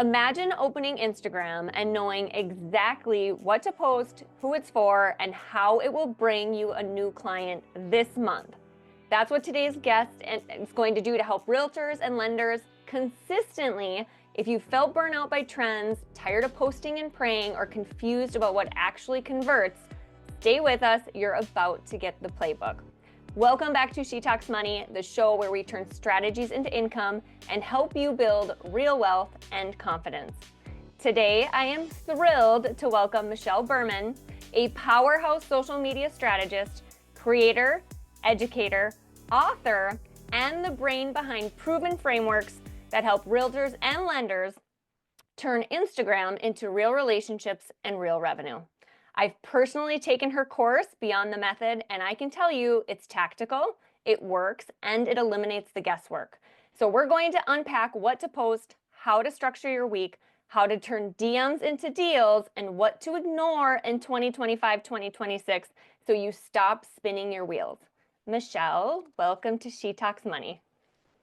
Imagine opening Instagram and knowing exactly what to post, who it's for, and how it will bring you a new client this month. That's what today's guest is going to do to help realtors and lenders consistently. If you felt burnt out by trends, tired of posting and praying, or confused about what actually converts, stay with us. You're about to get the playbook. Welcome back to She Talks Money, the show where we turn strategies into income and help you build real wealth and confidence. Today, I am thrilled to welcome Michelle Berman, a powerhouse social media strategist, creator, educator, author, and the brain behind proven frameworks that help realtors and lenders turn Instagram into real relationships and real revenue. I've personally taken her course, Beyond the Method, and I can tell you it's tactical, it works, and it eliminates the guesswork. So we're going to unpack what to post, how to structure your week, how to turn DMs into deals, and what to ignore in 2025, 2026 so you stop spinning your wheels. Michelle, welcome to She Talks Money.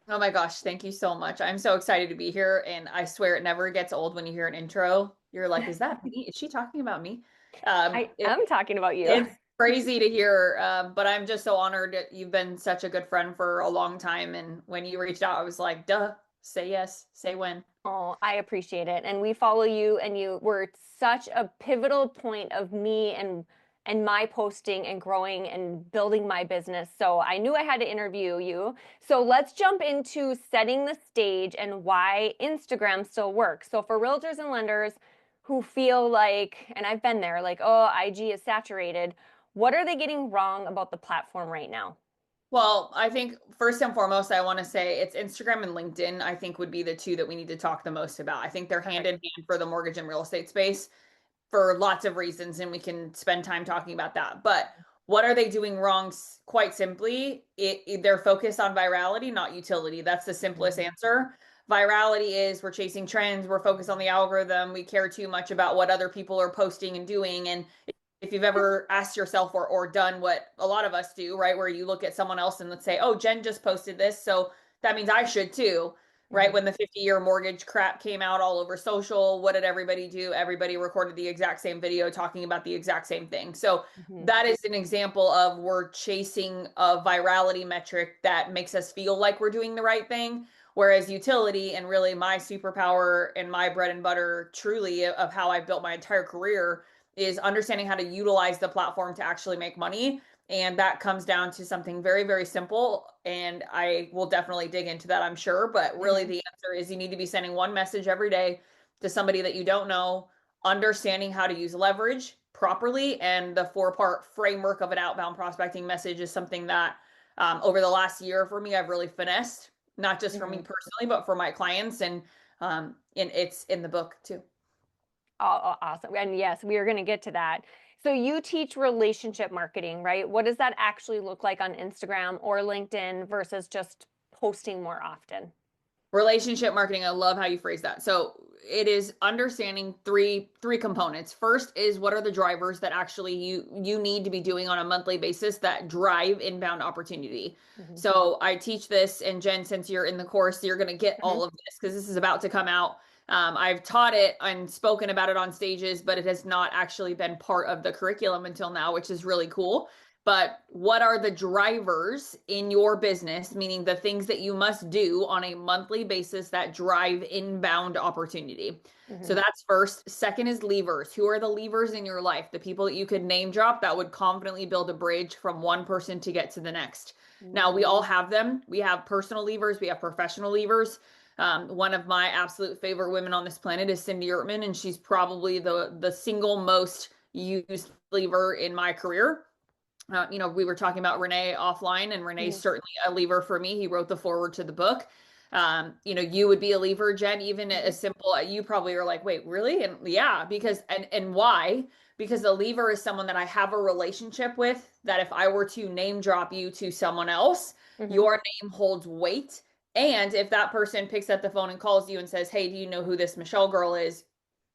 Oh my gosh, thank you so much. I'm so excited to be here. And I swear it never gets old when you hear an intro. You're like, is that me? Is she talking about me? Um, I it, am talking about you. it's crazy to hear, but I'm just so honored that you've been such a good friend for a long time. And when you reached out, I was like, duh, say yes, say when. Oh, I appreciate it. And we follow you, and you were such a pivotal point of me and my posting and growing and building my business. So I knew I had to interview you. So let's jump into setting the stage and why Instagram still works. So for realtors and lenders who feel like, and I've been there, like, oh, IG is saturated, what are they getting wrong about the platform right now? Well, I think first and foremost, I want to say it's Instagram and LinkedIn, I think would be the two that we need to talk the most about. I think they're hand in Perfect. hand for the mortgage and real estate space for lots of reasons, and we can spend time talking about that. But what are they doing wrong? Quite simply, they're focused on virality, not utility. That's the simplest Mhm. answer. Virality is we're chasing trends, we're focused on the algorithm, we care too much about what other people are posting and doing. And if you've ever asked yourself or done what a lot of us do, right, where you look at someone else and let's say, oh, Jen just posted this, so that means I should too. Right Mhm. when the 50-year mortgage crap came out all over social, what did everybody do? Everybody recorded the exact same video talking about the exact same thing. So Mhm. that is an example of we're chasing a virality metric that makes us feel like we're doing the right thing. Whereas utility, and really my superpower and my bread and butter truly of how I built my entire career, is understanding how to utilize the platform to actually make money. And that comes down to something very, very simple. And I will definitely dig into that, I'm sure. But really, Mhm. the answer is you need to be sending one message every day to somebody that you don't know, understanding how to use leverage properly. And the four-part framework of an outbound prospecting message is something that over the last year for me, I've really finessed, not just for me Mhm. personally, but for my clients. And it's in the book too. Awesome. And yes, we are going to get to that. So you teach relationship marketing, right? What does that actually look like on Instagram or LinkedIn versus just posting more often? Relationship marketing, I love how you phrase that. So it is understanding three components. First is what are the drivers that actually you need to be doing on a monthly basis that drive inbound opportunity. Mhm. So I teach this, and Jen, since you're in the course, you're going to get Mhm. all of this because this is about to come out. I've taught it and spoken about it on stages, but it has not actually been part of the curriculum until now, which is really cool. But what are the drivers in your business, meaning the things that you must do on a monthly basis that drive inbound opportunity? So Mhm. that's first. Second is levers. Who are the levers in your life? The people that you could name drop that would confidently build a bridge from one person to get to the next. Now, we Mhm. all have them. We have personal levers, we have professional levers. One of my absolute favorite women on this planet is Cindy Ertman, and she's probably the single most used lever in my career. We were talking about Renee offline, and Renee's Mhm. certainly a lever for me. He wrote the forward to the book. You would be a lever, Jen, even Mhm. as simple. You probably are like, wait, really? And yeah, because and why? Because a lever is someone that I have a relationship with. That if I were to name drop you to someone else, Mhm. your name holds weight. And if that person picks up the phone and calls you and says, "Hey, do you know who this Michelle girl is?"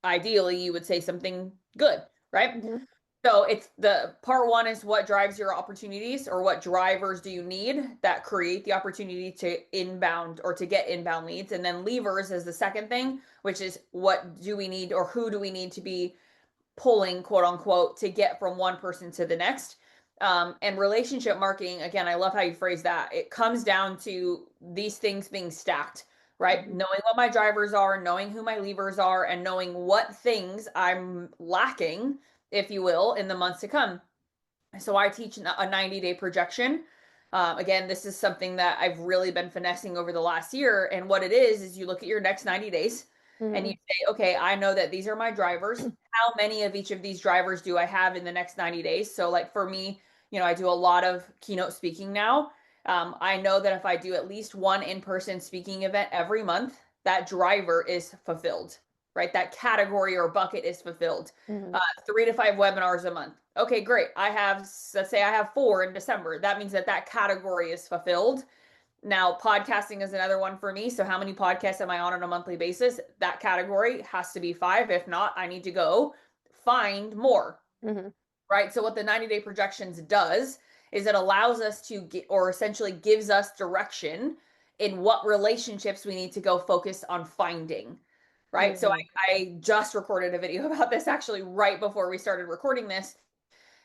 Ideally, you would say something good, right? Mhm. So it's the part one is what drives your opportunities, or what drivers do you need that create the opportunity to inbound or to get inbound leads. And then levers is the second thing, which is what do we need, or who do we need to be pulling, quote unquote, to get from one person to the next. And relationship marketing, again, I love how you phrase that. It comes down to these things being stacked, right? Mm-hmm. Knowing what my drivers are, knowing who my levers are, and knowing what things I'm lacking, if you will, in the months to come. So I teach a 90-day projection. Again, this is something that I've really been finessing over the last year. And what it is you look at your next 90 days and Mm-hmm. you say, okay, I know that these are my drivers. How many of each of these drivers do I have in the next 90 days? So, like for me, I do a lot of keynote speaking now. I know that if I do at least one in-person speaking event every month, that driver is fulfilled, right? That category or bucket is fulfilled. Mm-hmm. 3 to 5 webinars a month. Okay, great. Let's say I have 4 in December. That means that category is fulfilled. Now, podcasting is another one for me. So, how many podcasts am I on a monthly basis? That category has to be 5. If not, I need to go find more, Mm-hmm. right? So, what the 90-day projections does is it allows us to get, or essentially gives us direction in what relationships we need to go focus on finding, right? So, Mm-hmm. I just recorded a video about this actually right before we started recording this,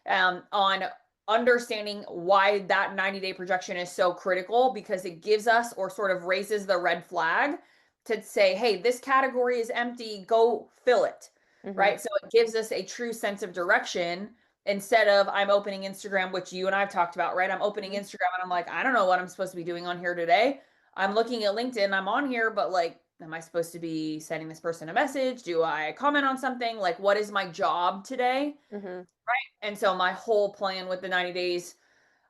on understanding why that 90-day projection is so critical, because it gives us, or sort of raises the red flag to say, hey, this category is empty, go fill it, Mm-hmm. right? So it gives us a true sense of direction, instead of I'm opening Instagram, which you and I've talked about, right? I'm opening Mm-hmm. Instagram and I'm like, I don't know what I'm supposed to be doing on here today. I'm looking at LinkedIn, I'm on here, but like, am I supposed to be sending this person a message? Do I comment on something? Like, what is my job today? Mm-hmm. And so my whole plan with the 90 days,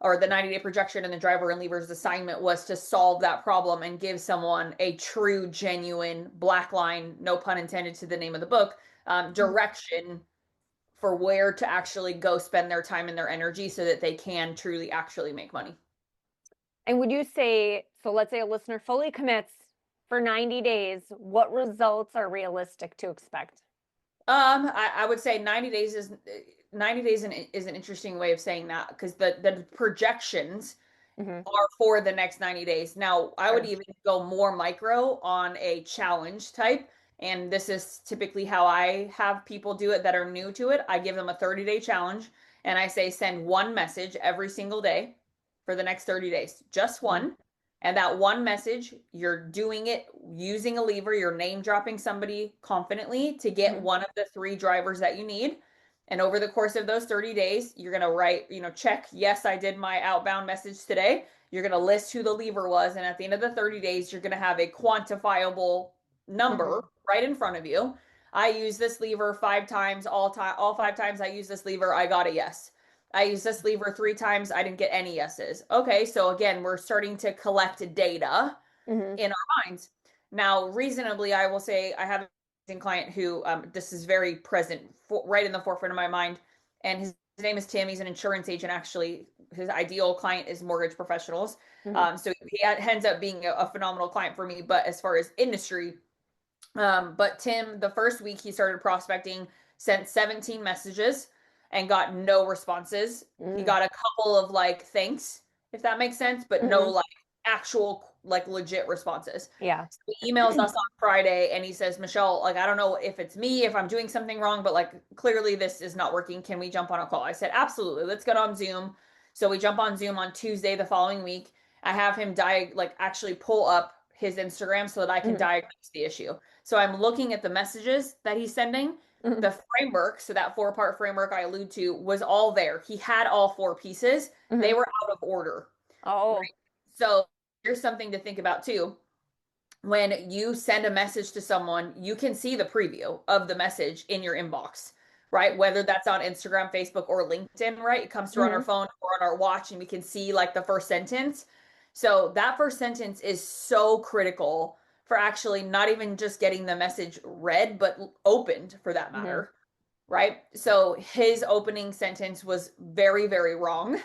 or the 90-day projection, and the driver and levers assignment, was to solve that problem and give someone a true, genuine black line, no pun intended to the name of the book, direction for where to actually go spend their time and their energy so that they can truly actually make money. And would you say, so let's say a listener fully commits for 90 days, what results are realistic to expect? I would say 90 days is 90 days is an interesting way of saying that, because the projections Mm-hmm. are for the next 90 days. Now, I would Sure. even go more micro on a challenge type. And this is typically how I have people do it that are new to it. I give them a 30-day challenge and I say, send one message every single day for the next 30 days, just Mm-hmm. one. And that one message, you're doing it using a lever, you're name dropping somebody confidently to get Mm-hmm. one of the 3 drivers that you need. And over the course of those 30 days, you're going to write, check, yes, I did my outbound message today. You're going to list who the lever was. And at the end of the 30 days, you're going to have a quantifiable Mm-hmm. number right in front of you. I use this lever 5 times, all 5 times I use this lever, I got a yes. I use this lever 3 times, I didn't get any yeses. Okay, so again, we're starting to collect data Mm-hmm. in our minds. Now, reasonably, I will say I have a client who, this is very present, right in the forefront of my mind. And his name is Tim. He's an insurance agent, actually. His ideal client is mortgage professionals. Mm-hmm. So he ends up being a phenomenal client for me. But as far as industry, but Tim, the first week he started prospecting, sent 17 messages and got no responses. He Mm-hmm. got a couple of like thanks, if that makes sense, but no Mm-hmm. like actual like legit responses. Yeah. So he emails us on Friday and he says, Michelle, like, I don't know if it's me, if I'm doing something wrong, but like clearly this is not working. Can we jump on a call? I said, absolutely. Let's get on Zoom. So we jump on Zoom on Tuesday the following week. I have him actually pull up his Instagram so that I can Mm-hmm. diagnose the issue. So I'm looking at the messages that he's sending. Mm-hmm. The framework, so that 4-part framework I allude to, was all there. He had all 4 pieces. Mm-hmm. They were out of order. Oh. Right? So here's something to think about too. When you send a message to someone, you can see the preview of the message in your inbox, right? Whether that's on Instagram, Facebook, or LinkedIn, right? It comes through on our Mm-hmm. phone or on our watch, and we can see like the first sentence. So that first sentence is so critical for actually not even just getting the message read, but opened for that Mm-hmm. matter, right? So his opening sentence was very, very wrong.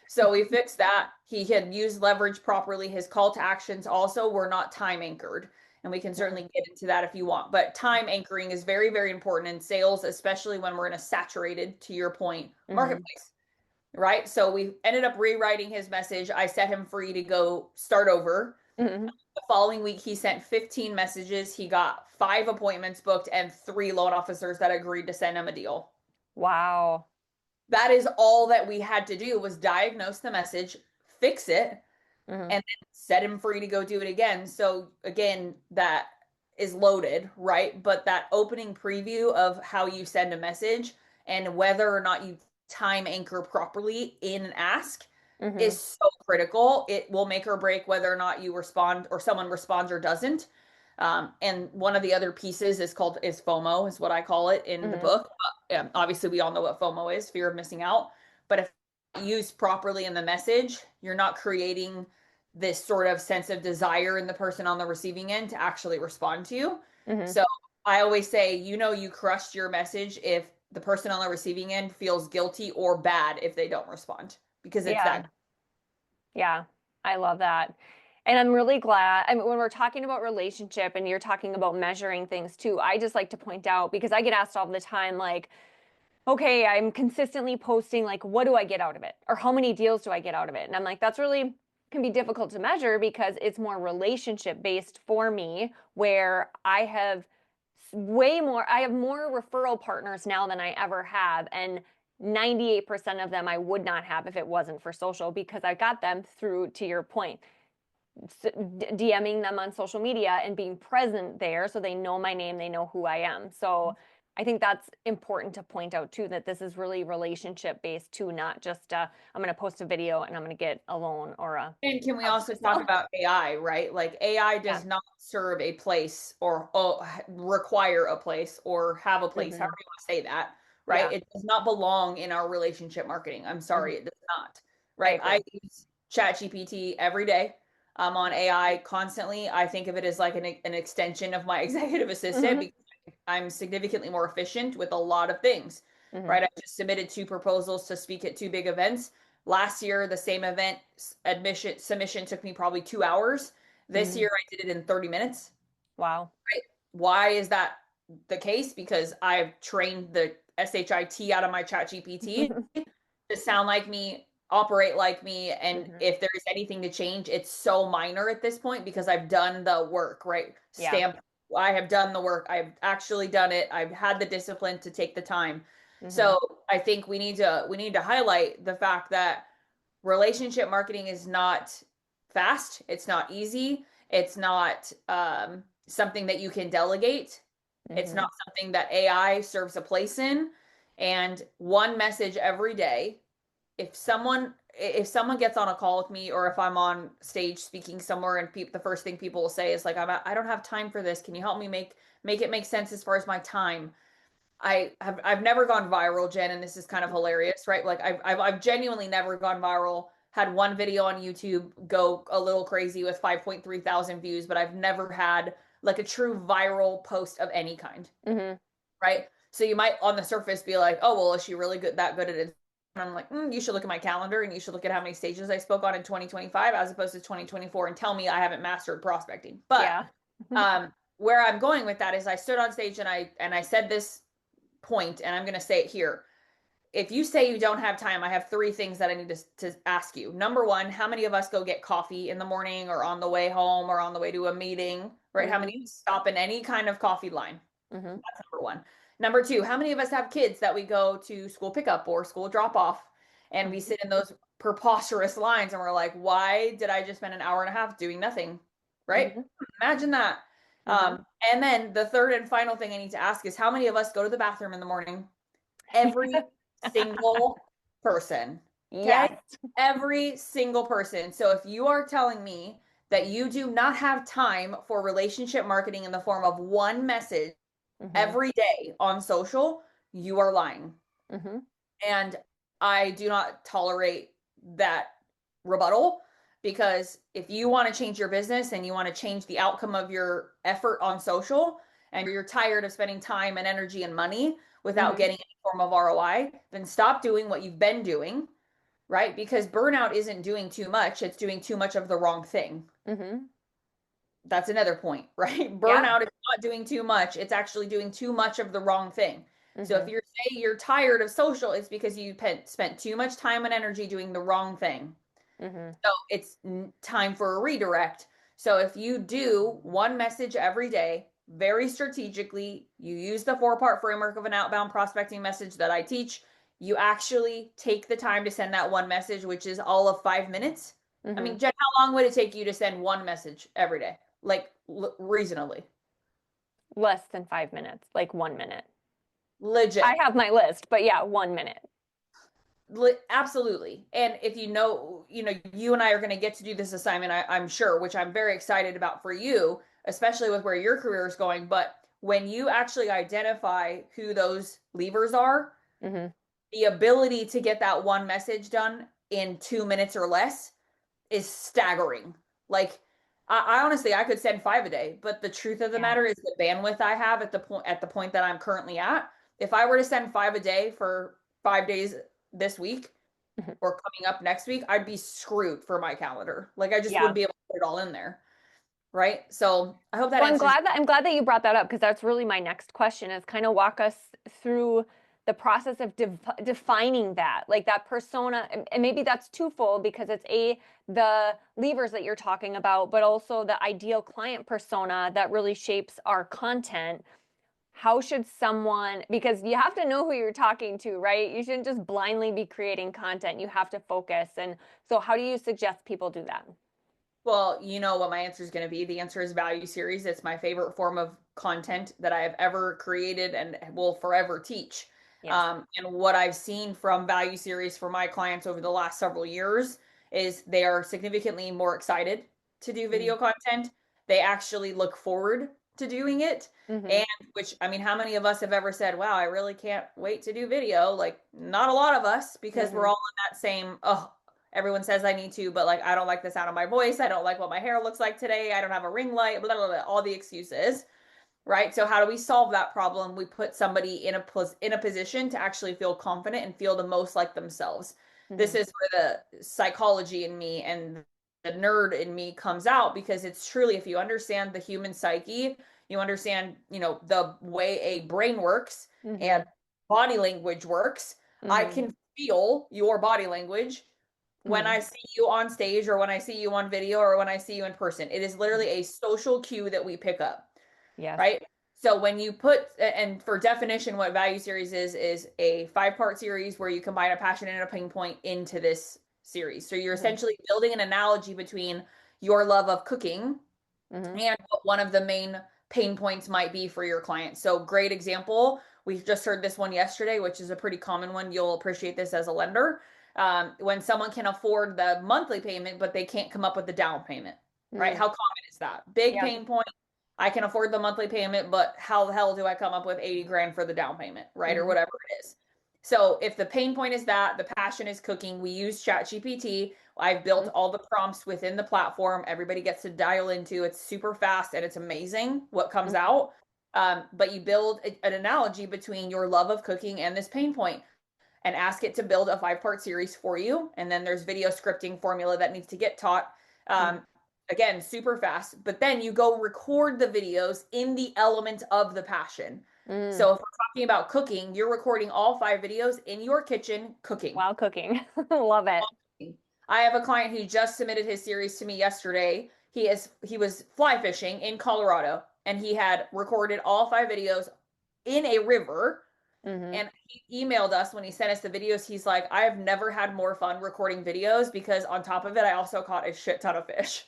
So we fixed that. He had used leverage properly. His call to actions also were not time anchored. And we can Mhm. certainly get into that if you want. But time anchoring is very, very important in sales, especially when we're in a saturated, to your point, Mhm. marketplace, right? So we ended up rewriting his message. I set him free to go start over. Mhm. The following week, he sent 15 messages. He got 5 appointments booked and 3 loan officers that agreed to send him a deal. Wow. That is all that we had to do was diagnose the message, fix it, Mhm. and then set him free to go do it again. So again, that is loaded, right? But that opening preview of how you send a message and whether or not you time anchor properly in an ask Mhm. is so critical. It will make or break whether or not you respond or someone responds or doesn't. And one of the other pieces is FOMO, is what I call it in the Mhm. book. Obviously, we all know what FOMO is, fear of missing out. But if used properly in the message, you're not creating this sort of sense of desire in the person on the receiving end to actually respond to you. Mhm. So I always say, you crushed your message if the person on the receiving end feels guilty or bad if they don't respond, because it's Yeah. that. Yeah. I love that. And I'm really glad. I mean, when we're talking about relationship and you're talking about measuring things too, I just like to point out because I get asked all the time, like, okay, I'm consistently posting, like, what do I get out of it? Or how many deals do I get out of it? And I'm like, that's really can be difficult to measure because it's more relationship based for me, where I have more referral partners now than I ever have. And 98% of them I would not have if it wasn't for social because I got them through, to your point, DMing them on social media and being present there so they know my name, they know who I am. So I think that's important to point out too, that this is really relationship based too, not just I'm going to post a video and I'm going to get a loan or a And can we house also to talk sell. about AI, right? Like AI Yeah. does not serve a place or require a place or have a place, however Hmm. you want to say that, right? Yeah. It does not belong in our relationship marketing. I'm Hmm. sorry, it does not, I right? I agree. use ChatGPT every day. I'm on AI constantly. I think of it as like an extension of my executive assistant Hmm. because I'm significantly more efficient with a lot of things, Hmm. right? I just submitted 2 proposals to speak at 2 big events. Last year, the same event admission submission took me probably 2 hours. This Hmm. year, I did it in 30 minutes. Wow. Right? Why is that the case? Because I've trained the SHIT out of my chat GPT to sound like me, operate like me. And Hmm. if there's anything to change, it's so minor at this point because I've done the work, right? Yeah. Stamp, I have done the work. I've actually done it. I've had the discipline to take the time. Hmm. So I think we need to highlight the fact that relationship marketing is not fast. It's not easy. It's not something that you can delegate. It's Hmm. not something that AI serves a place in. And one message every day, if someone gets on a call with me or if I'm on stage speaking somewhere and the first thing people will say is like, I don't have time for this. Can you help me make it make sense as far as my time? I've never gone viral, Jen, and this is kind of hilarious, right? Like I've genuinely never gone viral. Had one video on YouTube go a little crazy with 5.3 thousand views, but I've never had like a true viral post of any kind, Hmm. right? So you might on the surface be like, oh well, is she really that good at it? And I'm like, you should look at my calendar and you should look at how many stages I spoke on in 2025 as opposed to 2024 and tell me I haven't mastered prospecting. But Yeah. where I'm going with that is I stood on stage and I said this point, and I'm going to say it here. If you say you don't have time, I have 3 things that I need to ask you. Number one, how many of us go get coffee in the morning or on the way home or on the way to a meeting, right? How Hmm. many stop in any kind of coffee line? Hmm. That's number one. Number two, how many of us have kids that we go to school pickup or school drop off and we Hmm. sit in those preposterous lines and we're like, why did I just spend an hour and a half doing nothing? Right? Hmm. Imagine that. Hmm. And then the third and final thing I need to ask is how many of us go to the bathroom in the morning? Every single person. Okay. Yes. Every single person. So if you are telling me that you do not have time for relationship marketing in the form of one message Hmm. every day on social, you are lying. Hmm. And I do not tolerate that rebuttal because if you want to change your business and you want to change the outcome of your effort on social and you're tired of spending time and energy and money without Hmm. getting any form of ROI, then stop doing what you've been doing, right? Because burnout isn't doing too much, it's doing too much of the wrong thing. Hmm. that's another point, right? Yeah. Burnout is not doing too much. It's actually doing too much of the wrong thing. So if Mm-hmm. you're say you're tired of social, it's because you spent too much time and energy doing the wrong thing. Mm-hmm. So it's time for a redirect. So if you do one message every day, very strategically, you use the 4-part framework of an outbound prospecting message that I teach. You actually take the time to send that one message, which is all of 5 minutes. I Mm-hmm. mean, Jen, how long would it take you to send one message every day? Like reasonably, Less than 5 minutes, like 1 minute. I legit. have my list, but yeah, 1 minute. Absolutely. And if you and I are going to get to do this assignment, I'm sure, which I'm very excited about for you, especially with where your career is going. But when you actually identify who those levers are, Mm-hmm. the ability to get that one message done in 2 minutes or less is staggering. Like, I honestly, I could send 5 a day, but the truth of the Yeah. matter is the bandwidth I have at the point that I'm currently at. If I were to send 5 a day for 5 days this week Mhm. or coming up next week, I'd be screwed for my calendar. Like I just Yeah. wouldn't be able to put it all in there. Right. So I hope that Well, answers. I'm glad that you brought that up because that's really my next question is kind of walk us through the process of defining that, like that persona, and maybe that's twofold because it's the levers that you're talking about, but also the ideal client persona that really shapes our content. How should someone, because you have to know who you're talking to, right? You shouldn't just blindly be creating content. You have to focus. And so how do you suggest people do that? Well, you know what my answer is going to be. The answer is value series. It's my favorite form of content that I have ever created and will forever teach. Yes. And what I've seen from value series for my clients over the last several years is they are significantly more excited to do video content. They actually look forward to doing it. Mm-hmm. And which, I mean, how many of us have ever said, wow, I really can't wait to do video? Like, not a lot of us because we're Mm-hmm. all in that same, oh, everyone says I need to, but like I don't like the sound of my voice. I don't like what my hair looks like today. I don't have a ring light, blah, blah, blah, all the excuses. Right. So how do we solve that problem? We put somebody in a position to actually feel confident and feel the most like themselves. Mm-hmm. This is where the psychology in me and the nerd in me comes out because it's truly, if you understand the human psyche, you understand, the way a brain works Mm-hmm. and body language works. I Mm-hmm. can feel your body language when Mm-hmm. I see you on stage or when I see you on video or when I see you in person. It is literally a social cue that we pick up, Yes. right? So when you put, and for definition, what value series is a 5-part series where you combine a passion and a pain point into this series. So you're Mm-hmm. essentially building an analogy between your love of cooking Mm-hmm. and what one of the main pain points might be for your client. So great example. We just heard this one yesterday, which is a pretty common one. You'll appreciate this as a lender. When someone can afford the monthly payment, but they can't come up with the down payment, right? Mm. How common is that? Big Yeah. pain point. I can afford the monthly payment, but how the hell do I come up with 80 grand for the down payment, right? Or Mm-hmm. whatever it is. So if the pain point is that, the passion is cooking, we use ChatGPT. I've built all the prompts within the platform. Everybody gets to dial into. It's super fast and it's amazing what comes Mm-hmm. out. But you build an analogy between your love of cooking and this pain point and ask it to build a 5-part series for you. And then there's video scripting formula that needs to get taught. Mm-hmm. Again, super fast. But then you go record the videos in the element of the passion. Mm. So if we're talking about cooking, you're recording all 5 videos in your kitchen cooking. While cooking. Love it. I have a client who just submitted his series to me yesterday. He was fly fishing in Colorado and he had recorded all 5 videos in a river Mm-hmm. and he emailed us when he sent us the videos. He's like, I have never had more fun recording videos because on top of it, I also caught a shit ton of fish.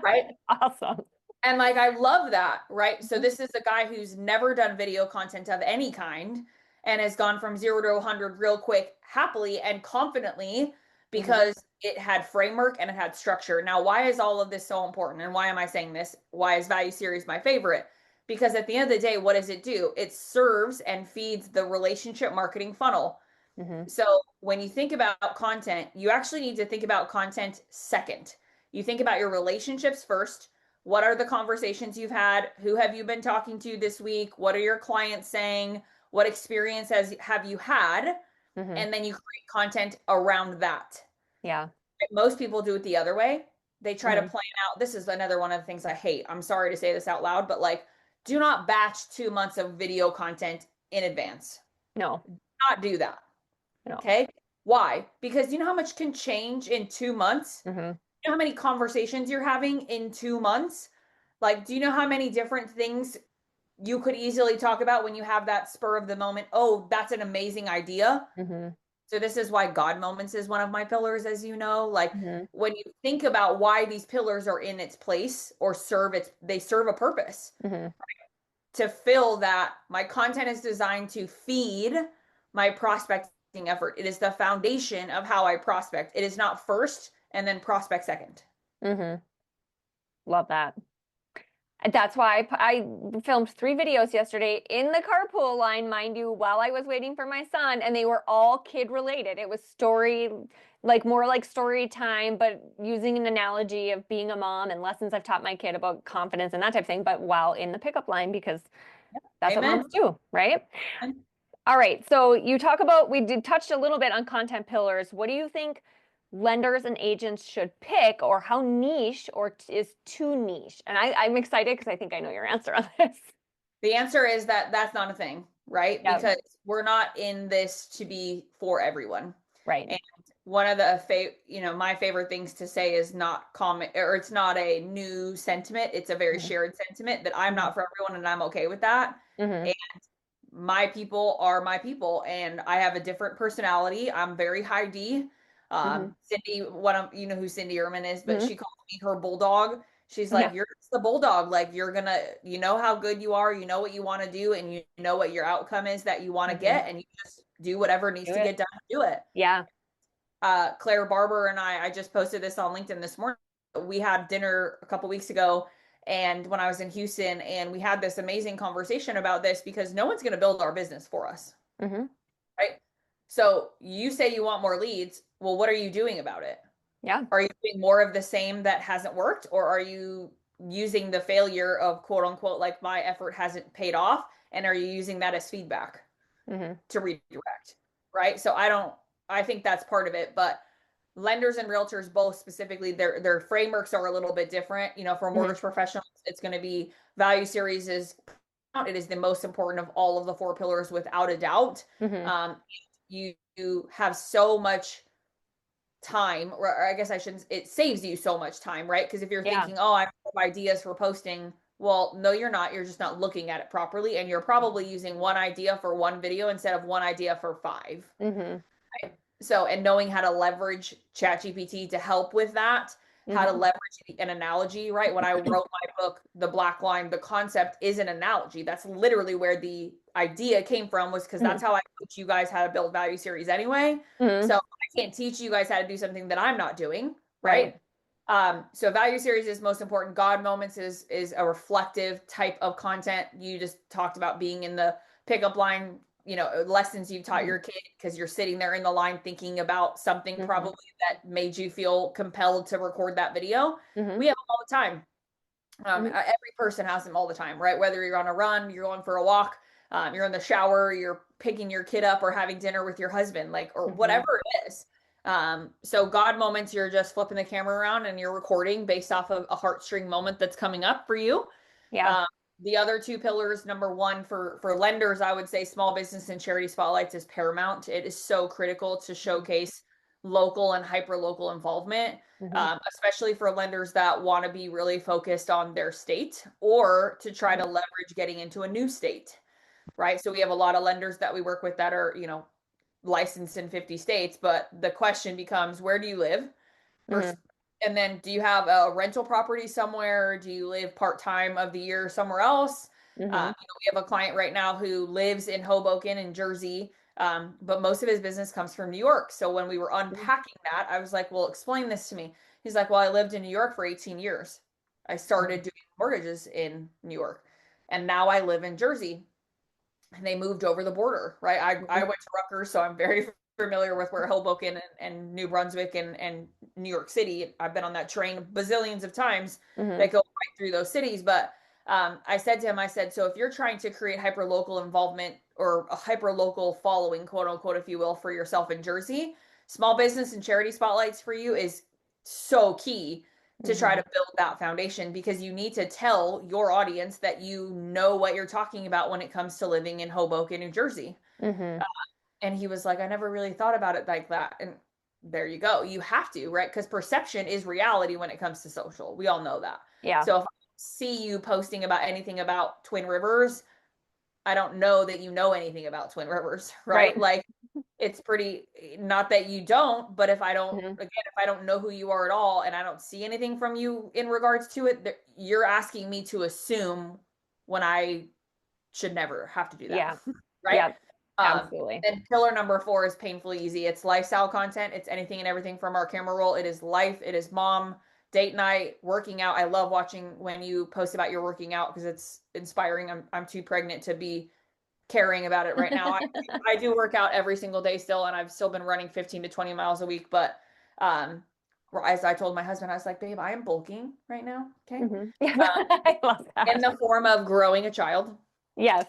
Right. Awesome. And like, I love that. Right. So Mm-hmm. this is a guy who's never done video content of any kind and has gone from 0 to 100 real quick, happily and confidently Mm-hmm. because it had framework and it had structure. Now, why is all of this so important? And why am I saying this? Why is Value Series my favorite? Because at the end of the day, what does it do? It serves and feeds the relationship marketing funnel. Mm-hmm. So when you think about content, you actually need to think about content second. You think about your relationships first. What are the conversations you've had? Who have you been talking to this week? What are your clients saying? What experience have you had? Mm-hmm. And then you create content around that. Yeah. Most people do it the other way. They try to Hmm. plan out. This is another one of the things I hate. I'm sorry to say this out loud, but like, do not batch 2 months of video content in advance. No, Do not do that. no. Okay. Why? Because you know how much can change in 2 months? Hmm. You know how many conversations you're having in 2 months? Like, do you know how many different things you could easily talk about when you have that spur of the moment? Oh, that's an amazing idea. Hmm. So this is why God moments is one of my pillars, as you know. Like Hmm. when you think about why these pillars are in its place or they serve a purpose Hmm. to fill that. My content is designed to feed my prospecting effort. It is the foundation of how I prospect. It is not first and then prospect second. Hmm. Love that. That's why I filmed 3 videos yesterday in the carpool line, mind you, while I was waiting for my son, and they were all kid related. It was story, like more like story time, but using an analogy of being a mom and lessons I've taught my kid about confidence and that type of thing, but while in the pickup line because that's what moms Amen. do, right? All right. So you talk about, we did touched a little bit on content pillars. What do you think lenders and agents should pick, or how niche or is too niche? And I'm excited because I think I know your answer on this. The answer is that that's not a thing, right? Yeah. Because we're not in this to be for everyone. Right. And one of the my favorite things to say is not common, or it's not a new sentiment. It's a very Mm-hmm. shared sentiment that I'm not for everyone and I'm okay with that. Mm-hmm. And my people are my people and I have a different personality. I'm very high D. Mm-hmm. Cindy, one of you know who Cindy Erman is, but Mm-hmm. she calls me her bulldog. She's Yeah. like, you're just the bulldog. Like you're gonna, you know how good you are, you know what you want to do, and you know what your outcome is that you want to Mm-hmm. get, and you just do whatever needs Do to it. get done to do it. Yeah. Claire Barber and I just posted this on LinkedIn this morning. We had dinner a couple weeks ago, and when I was in Houston, and we had this amazing conversation about this because no one's going to build our business for us, Mm-hmm. right? So you say you want more leads. Well, what are you doing about it? Yeah. Are you doing more of the same that hasn't worked, or are you using the failure of quote unquote, like my effort hasn't paid off, and are you using that as feedback Mm-hmm. to redirect, right? So I think that's part of it, but lenders and realtors both specifically their frameworks are a little bit different. For Mm-hmm. mortgage professionals, it's going to be value series is it is the most important of all of the 4 pillars without a doubt. Mm-hmm. You have so much time, or I guess I shouldn't, it saves you so much time, right? Because if you're Yeah. thinking, oh, I have ideas for posting, well, no, you're not. You're just not looking at it properly. And you're probably using one idea for one video instead of one idea for 5. Mm-hmm. Right? So, and knowing how to leverage ChatGPT to help with that, how to Mm-hmm. leverage an analogy, right? When I wrote my book, The Black Line, the concept is an analogy. That's literally where the idea came from, was because Mm-hmm. that's how I teach you guys how to build value series anyway. Mm-hmm. So I can't teach you guys how to do something that I'm not doing, Right. right? So value series is most important. God moments is a reflective type of content. You just talked about being in the pickup line, lessons you've taught Mm-hmm. your kid because you're sitting there in the line thinking about something Mm-hmm. probably that made you feel compelled to record that video. Mm-hmm. We have them all the time. Mm-hmm. Every person has them all the time, right? Whether you're on a run, you're going for a walk, you're in the shower, you're picking your kid up or having dinner with your husband, like, or Mm-hmm. whatever it is. So God moments, you're just flipping the camera around and you're recording based off of a heartstring moment that's coming up for you. Yeah. Um, the other 2 pillars, number one for lenders, I would say small business and charity spotlights is paramount. It is so critical to showcase local and hyper local involvement, Mm-hmm. especially for lenders that want to be really focused on their state or to try to leverage getting into a new state, right? So we have a lot of lenders that we work with that are, licensed in 50 states, but the question becomes, where do you live? Mm-hmm. Versus, and then do you have a rental property somewhere? Do you live part-time of the year somewhere else? Mm-hmm. We have a client right now who lives in Hoboken in Jersey, but most of his business comes from New York. So when we were unpacking that, I was like, well, explain this to me. He's like, well, I lived in New York for 18 years. I started doing mortgages in New York, and now I live in Jersey. And they moved over the border, right? I Mm-hmm. went to Rutgers, so I'm very familiar with where Hoboken and New Brunswick and New York City. I've been on that train bazillions of times Mm-hmm. that go right through those cities. But I said to him, I said, so if you're trying to create hyper local involvement or a hyper local following, quote unquote, if you will, for yourself in Jersey, small business and charity spotlights for you is so key to try Mm-hmm. to build that foundation, because you need to tell your audience that you know what you're talking about when it comes to living in Hoboken, New Jersey. Mm-hmm. And he was like, I never really thought about it like that. And there you go. You have to, right? Because perception is reality when it comes to social. We all know that. Yeah. So if I see you posting about anything about Twin Rivers, I don't know that you know anything about Twin Rivers, Right. right? Like it's pretty, not that you don't, but if I don't, Mm-hmm. again, if I don't know who you are at all and I don't see anything from you in regards to it, you're asking me to assume when I should never have to do that. Yeah. Right? Yeah. Um, Absolutely. then pillar number 4 is painfully easy. It's lifestyle content. It's anything and everything from our camera roll. It is life. It is mom, date night, working out. I love watching when you post about your working out because it's inspiring. I'm too pregnant to be caring about it right now. I do work out every single day still, and I've still been running 15 to 20 miles a week. But um, as I told my husband, I was like, babe, I am bulking right now. Okay. Mm-hmm. Yeah. Um, I love in that. the form of growing a child. Yes.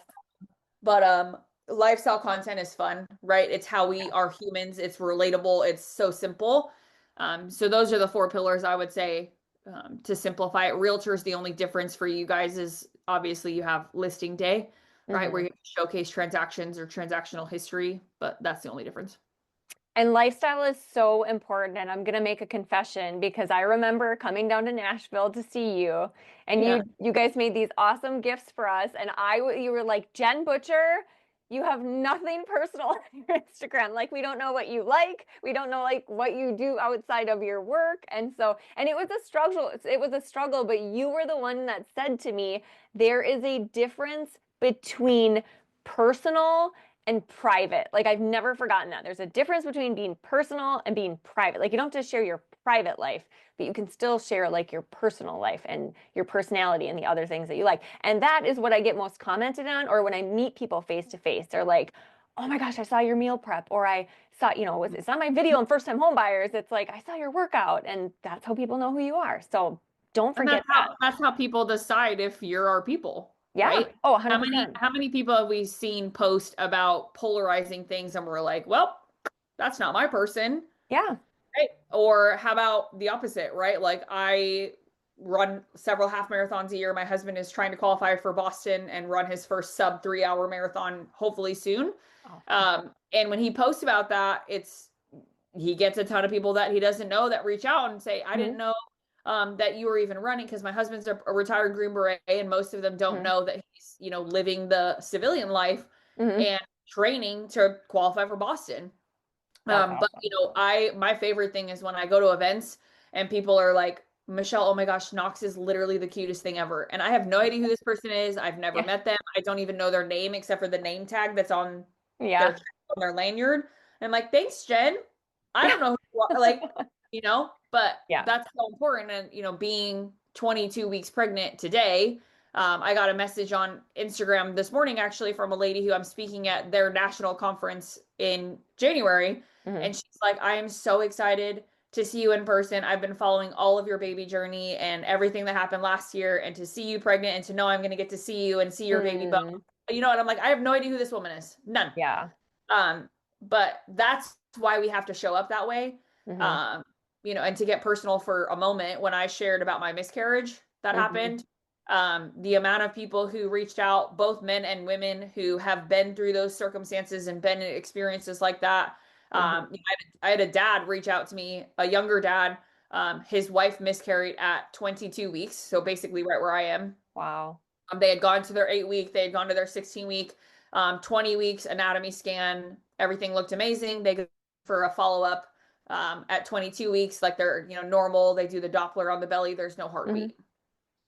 But lifestyle content is fun, right? It's how we are humans. It's relatable. It's so simple. So those are the 4 pillars I would say, to simplify it. Realtors, the only difference for you guys is obviously you have listing day, right? Where Mm-hmm. you showcase transactions or transactional history, but that's the only difference. And lifestyle is so important. And I'm going to make a confession because I remember coming down to Nashville to see you, and Yeah. you guys made these awesome gifts for us. And you were like, Jen Butcher, you have nothing personal on your Instagram. Like, we don't know what you like. We don't know like what you do outside of your work. And it was a struggle. It was a struggle, but you were the one that said to me, there is a difference between personal and private. Like I've never forgotten that. There's a difference between being personal and being private. Like you don't just share your private life, but you can still share like your personal life and your personality and the other things that you like. And that is what I get most commented on, or when I meet people face to face, they're like, "Oh my gosh, I saw your meal prep," or I saw, it's not my video on first time home buyers. It's like I saw your workout, and that's how people know who you are. So don't And forget that. that's how people decide if you're our people, Yeah. right? Oh, How many 100%. how many people have we seen post about polarizing things and we're like, well, that's not my person. Yeah. Right. Or how about the opposite, right? Like I run several half marathons a year. My husband is trying to qualify for Boston and run his first sub 3 hour marathon, hopefully soon. Oh. And when he posts about that, he gets a ton of people that he doesn't know that reach out and say, I didn't Hmm. know that you were even running, because my husband's a retired Green Beret and most of them don't Hmm. know that he's, living the civilian life Hmm. and training to qualify for Boston. That's But awesome. my favorite thing is when I go to events and people are like, Michelle, oh my gosh, Knox is literally the cutest thing ever. And I have no idea who this person is. I've never Yeah. met them. I don't even know their name except for the name tag that's on their Yeah. on their lanyard. And I'm like, thanks, Jen. I Yeah. don't know who you are. Like, but Yeah. that's so important. And being 22 weeks pregnant today, I got a message on Instagram this morning actually from a lady who I'm speaking at their national conference in January. Hmm. And she's like, I am so excited to see you in person. I've been following all of your baby journey and everything that happened last year, and to see you pregnant and to know I'm going to get to see you and see your baby bump. Mm. And I'm like, I have no idea who this woman is. None. Yeah. Um, but that's why we have to show up that way. Hmm. Um, and to get personal for a moment, when I shared about my miscarriage that Hmm. happened, the amount of people who reached out, both men and women who have been through those circumstances and been in experiences like that. Hmm. I had a dad reach out to me, a younger dad. His wife miscarried at 22 weeks, so basically right where I am. Wow. They had gone to their 8 week, they had gone to their 16 week, 20 weeks anatomy scan. Everything looked amazing. They go for a follow up at 22 weeks, like they're normal. They do the Doppler on the belly. There's no Hmm. heartbeat.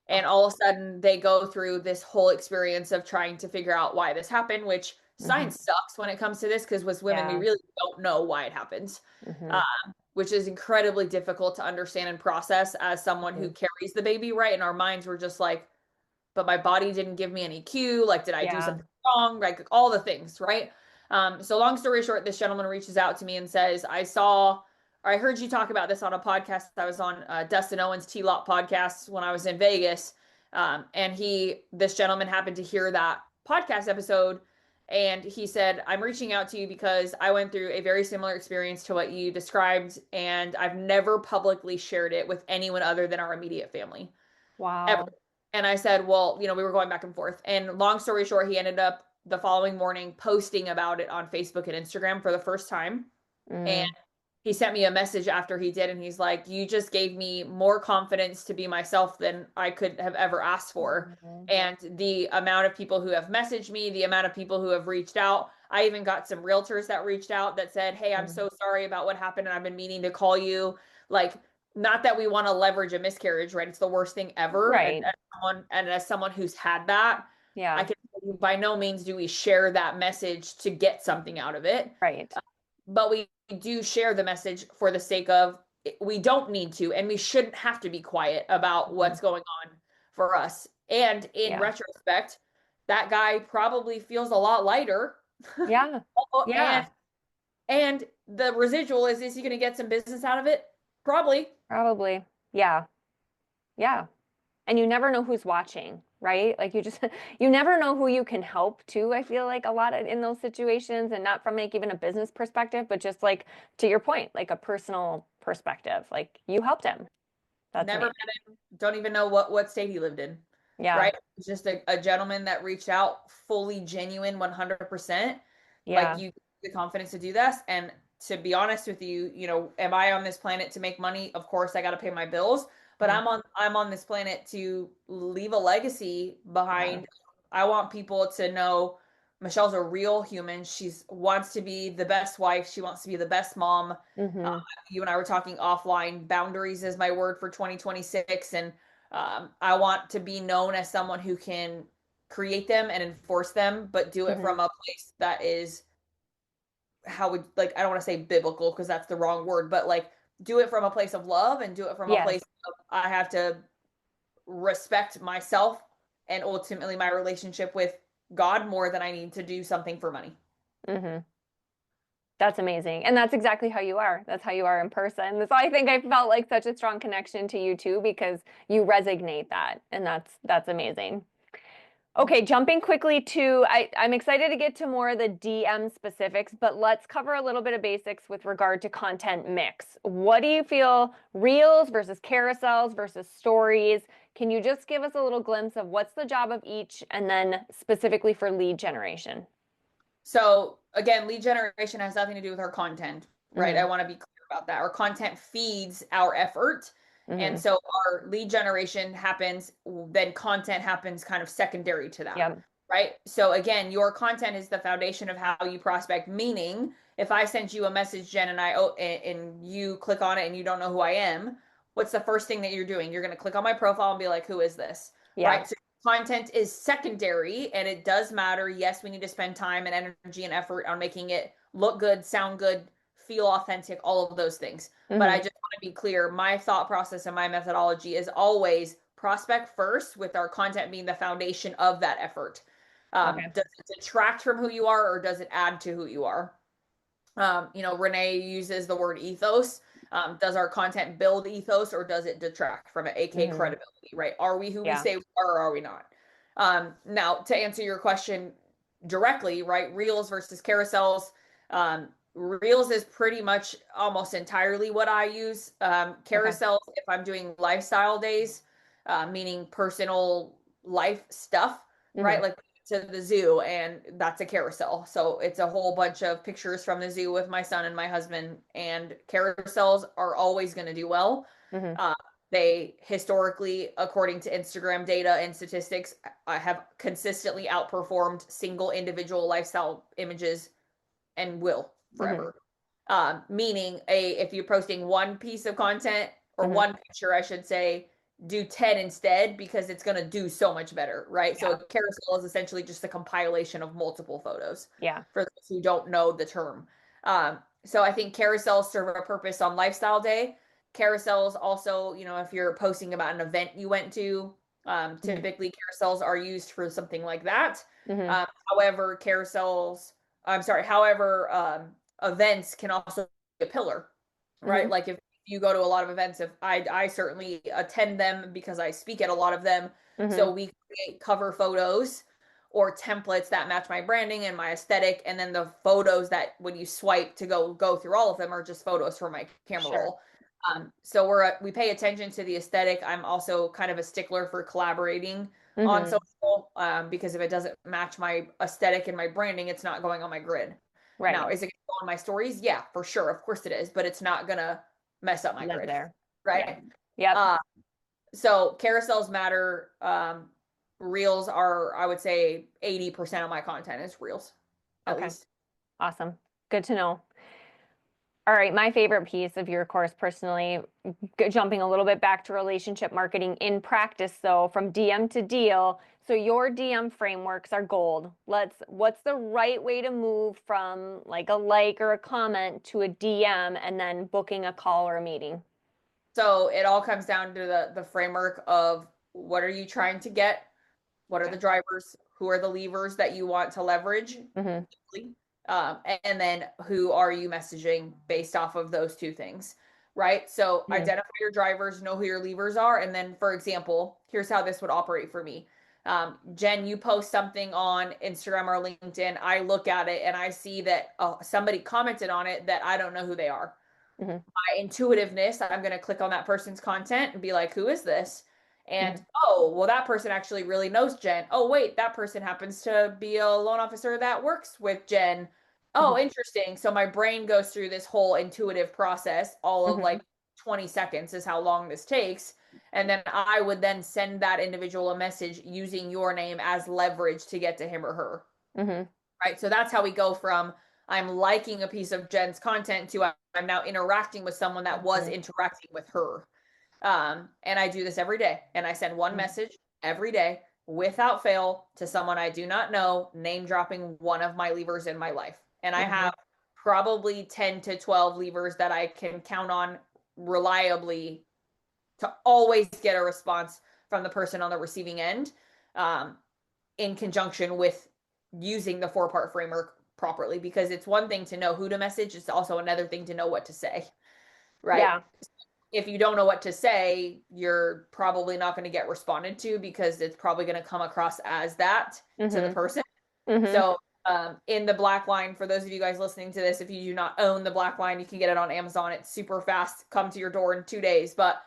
And Oh. all of a sudden, they go through this whole experience of trying to figure out why this happened, which Hmm. science sucks when it comes to this, because with women, we Yeah. really don't know why it happens, Hmm. uh, which is incredibly difficult to understand and process as someone Hmm. who carries the baby, right? And our minds were just like, but my body didn't give me any cue. Like, did I do Yeah. something wrong? Like all the things, right? So long story short, this gentleman reaches out to me and says, I heard you talk about this on a podcast. I was on Dustin Owens T-Lot podcast when I was in Vegas. And this gentleman happened to hear that podcast episode And he said, I'm reaching out to you because I went through a very similar experience to what you described, and I've never publicly shared it with anyone other than our immediate family, ever. Wow. And I said, well, we were going back and forth. And long story short, he ended up the following morning posting about it on Facebook and Instagram for the first time. And Mm. he sent me a message after he did, and he's like, you just gave me more confidence to be myself than I could have ever asked for. Mhm. And the amount of people who have messaged me, the amount of people who have reached out, I even got some realtors that reached out that said, hey, I'm Mm. so sorry about what happened, and I've been meaning to call you. Like, not that we want to leverage a miscarriage, right? It's the worst thing ever. And Right. as someone who's had that, I Yeah. can tell you, by no means do we share that message to get something out of it, Right. but we do share the message for the sake of, we don't need to, and we shouldn't have to be quiet about Mhm. what's going on for us. And in Yeah. retrospect, that guy probably feels a lot lighter. Yeah. Oh, and Yeah. the residual is he going to get some business out of it? Probably. Probably. Yeah. Yeah. And you never know who's watching, right? Like you just you never know who you can help too. I feel like a lot of, in those situations, and not from like even a business perspective, but just like to your point, like a personal perspective. Like you helped him. That's Never amazing. met him. Don't even know what state he lived in. Yeah. Right? It's just a gentleman that reached out, fully genuine, 100%. Like, Yeah. you the confidence to do this. And to be honest with you, am I on this planet to make money? Of course, I got to pay my bills, but Mhm. I'm on this planet to leave a legacy Yeah. behind. I want people to know Michelle's a real human. She's wants to be the best wife. She wants to be the best mom. Uh, Hmm. you and I were talking offline. Boundaries is my word for 2026, and I want to be known as someone who can create them and enforce them, but do it Hmm. from a place that is, how would, like, I don't want to say biblical because that's the wrong word, but like, do it from a place of love, and do it from a Yes. place of, I have to respect myself and ultimately my relationship with God more than I need to do something for money. Hmm. That's amazing. And that's exactly how you are. That's how you are in person. So I think I felt like such a strong connection to you too, because you resonate that. And that's amazing. Okay, jumping quickly to, I'm excited to get to more of the DM specifics, but let's cover a little bit of basics with regard to content mix. What do you feel, reels versus carousels versus stories? Can you just give us a little glimpse of what's the job of each, and then specifically for lead generation? So again, lead generation has nothing to do with our content, right? I Mm-hmm. want to be clear about that. Our content feeds our effort. And Mm-hmm. so our lead generation happens, then content happens kind of secondary to that, Yep. right? So again, your content is the foundation of how you prospect, meaning if I sent you a message, Jen, and you click on it and you don't know who I am, what's the first thing that you're doing? You're going to click on my profile and be like, who is this? Yeah. Right? So content is secondary, and it does matter. Yes, we need to spend time and energy and effort on making it look good, sound good, feel authentic, all of those things. But I Mm-hmm. just want to be clear, my thought process and my methodology is always prospect first, with our content being the foundation of that effort. Okay. Does it detract from who you are, or does it add to who you are? Renee uses the word ethos. Does our content build ethos, or does it detract from it, aka Mm-hmm. credibility, right? Are we who we Yeah. say we are, or are we not? Now, to answer your question directly, right? Reels versus carousels. Reels is pretty much almost entirely what I use. Okay. Carousels, if I'm doing lifestyle days, meaning personal life stuff, Mm-hmm. right? Like to the zoo, and that's a carousel. So it's a whole bunch of pictures from the zoo with my son and my husband, and carousels are always going to do well. Mm-hmm. Uh, they historically, according to Instagram data and statistics, have consistently outperformed single individual lifestyle images, and will Mm-hmm. forever. Meaning, if you're posting one piece of content, or Mm-hmm. one picture, I should say, do 10 instead, because it's going to do so much better, right? So Yeah. a carousel is essentially just a compilation of multiple photos, Yeah. for those who don't know the term. So I think carousels serve a purpose on lifestyle day. Carousels also, if you're posting about an event you went to, Mm-hmm. typically carousels are used for something like that. Mm-hmm. However, carousels, I'm sorry, however, events can also be a pillar, Mm-hmm. right? Like, if you go to a lot of events, if I certainly attend them because I speak at a lot of them. Mm-hmm. So we create cover photos, or templates that match my branding and my aesthetic. And then the photos that when you swipe to go through all of them are just photos from my camera Sure. roll. So we pay attention to the aesthetic. I'm also kind of a stickler for collaborating on Mm-hmm. social, because if it doesn't match my aesthetic and my branding, it's not going on my grid. Now, Right. is it going to go on my stories? Yeah, for sure. Of course it is, but it's not going to mess up my Live grid, there. Yeah. right? Yep. Uh, so carousels matter. Reels are, I would say, 80% of my content is reels, at Okay. least. Awesome. Good to know. All right, my favorite piece of your course personally, jumping a little bit back to relationship marketing in practice though, from DM to deal. So your DM frameworks are gold. What's the right way to move from like a like or a comment to a DM and then booking a call or a meeting? So it all comes down to the framework of what are you trying to get? What are Okay. the drivers? Who are the levers that you want to leverage? Mm-hmm. And then who are you messaging based off of those two things, right? So Mm-hmm. identify your drivers, know who your levers are. And then, for example, here's how this would operate for me. Jen, you post something on Instagram or LinkedIn. I look at it and I see that somebody commented on it that I don't know who they are. Mm-hmm. My intuitiveness, I'm going to click on that person's content and be like, who is this? Mm-hmm. And oh, well, that person actually really knows Jen. Oh, wait, that person happens to be a loan officer that works with Jen. Mm-hmm. Oh, interesting. So my brain goes through this whole intuitive process, all of Mm-hmm. like 20 seconds is how long this takes. And then I would then send that individual a message using your name as leverage to get to him or her. Mm-hmm. Right. So that's how we go from I'm liking a piece of Jen's content to I'm now interacting with someone that was Mm-hmm. interacting with her. And I do this every day. And I send one message every day without fail to someone I do not know, name dropping one of my levers in my life. And I Mm-hmm. have probably 10 to 12 levers that I can count on reliably to always get a response from the person on the receiving end, um, in conjunction with using the 4-part framework properly. Because it's one thing to know who to message, it's also another thing to know what to say, right? Yeah. If you don't know what to say, you're probably not going to get responded to because it's probably going to come across as that to the Mm-hmm. person. Mm-hmm. So, in the Black Line, for those of you guys listening to this, if you do not own the Black Line, you can get it on Amazon. It's super fast, come to your door in 2 days. But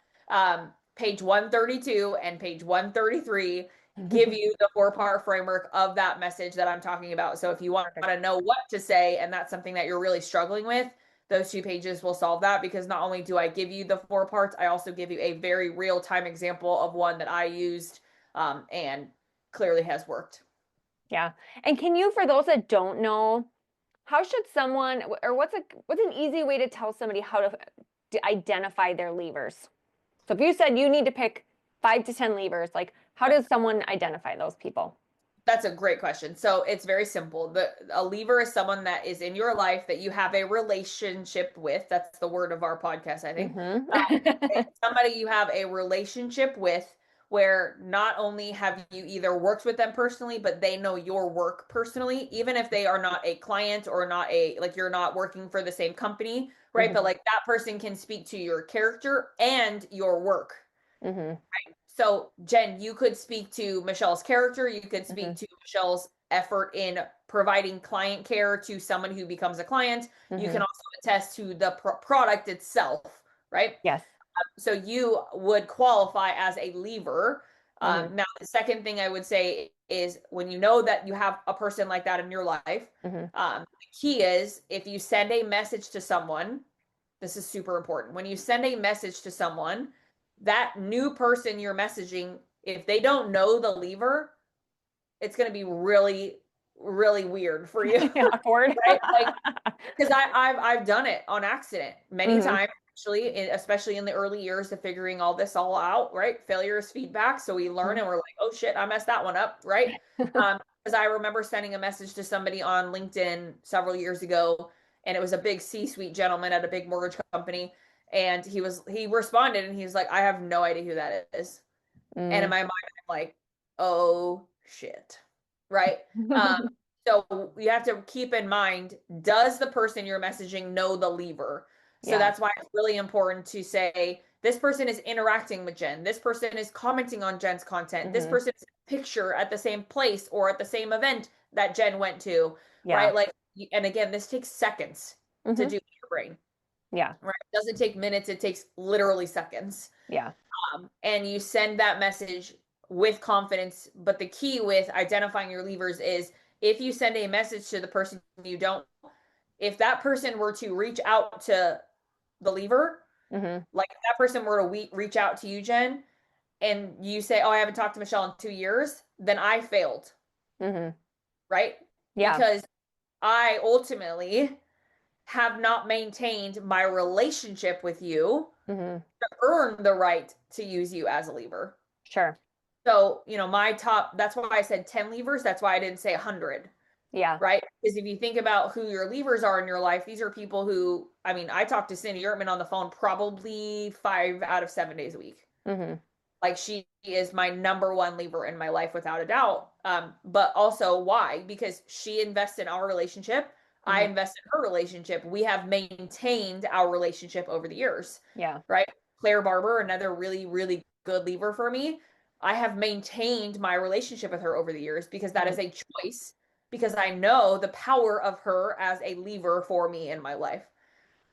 page 132 and page 133 give you the 4-part framework of that message that I'm talking about. So if you want Perfect. to know what to say and that's something that you're really struggling with, those 2 pages will solve that, because not only do I give you the 4 parts, I also give you a very real time example of one that I used, and clearly has worked. Yeah. And can you, for those that don't know, how should someone, or what's an easy way to tell somebody how to identify their levers? So if you said you need to pick 5 to 10 levers, like how does someone identify those people? That's a great question. So it's very simple. A lever is someone that is in your life that you have a relationship with. That's the word of our podcast, I think. Mm-hmm. Somebody you have a relationship with, where not only have you either worked with them personally, but they know your work personally, even if they are not a client or not like you're not working for the same company, right? But Mm-hmm. like that person can speak to your character and your work. Mm-hmm. So, Jen, you could speak to Michelle's character. You could Mm-hmm. speak to Michelle's effort in providing client care to someone who becomes a client. You Mm-hmm. can also attest to the product itself, right? Yes. So you would qualify as a lever. Mm-hmm. Now, the second thing I would say is when you know that you have a person like that in your life, Mm-hmm. the key is if you send a message to someone, this is super important. When you send a message to someone, that new person you're messaging, if they don't know the lever, it's going to be really, really weird for you, Awkward. right? Like, because I've done it on accident many Mm-hmm. times, actually, especially in the early years of figuring all this all out, right? Failure is feedback. So we learn and we're like, oh shit, I messed that one up, right? Because I remember sending a message to somebody on LinkedIn several years ago, and it was a big C-suite gentleman at a big mortgage company. And he responded and he was like, I have no idea who that is. And in Mm. my mind, I'm like, oh shit. Right. Um, so you have to keep in mind, does the person you're messaging know the lever? So Yeah. that's why it's really important to say, this person is interacting with Jen. This person is commenting on Jen's content. This person's picture at the same place or at the same event that Jen went to, right? Like, and again, this takes seconds to do in your brain. Yeah. Right. It doesn't take minutes. It takes literally seconds. Yeah. And you send that message with confidence. But the key with identifying your levers is if you send a message to the person you don't, if that person were to reach out to the lever, like if that person were to reach out to you, Jen, and you say, oh, I haven't talked to Michelle in 2 years, then I failed. Right? Yeah. Because I ultimately have not maintained my relationship with you to earn the right to use you as a lever. Sure. So, you know, my top, that's why I said 10 levers. That's why I didn't say 100. Yeah. Right. Because if you think about who your levers are in your life, these are people who, I mean, I talk to Cindy Ertman on the phone probably 5 out of 7 days a week. Like she is my number one lever in my life without a doubt. But also why? Because she invests in our relationship. I invest in her relationship. We have maintained our relationship over the years. Yeah. Right. Claire Barber, another really, really good lever for me. I have maintained my relationship with her over the years because that is a choice, because I know the power of her as a lever for me in my life.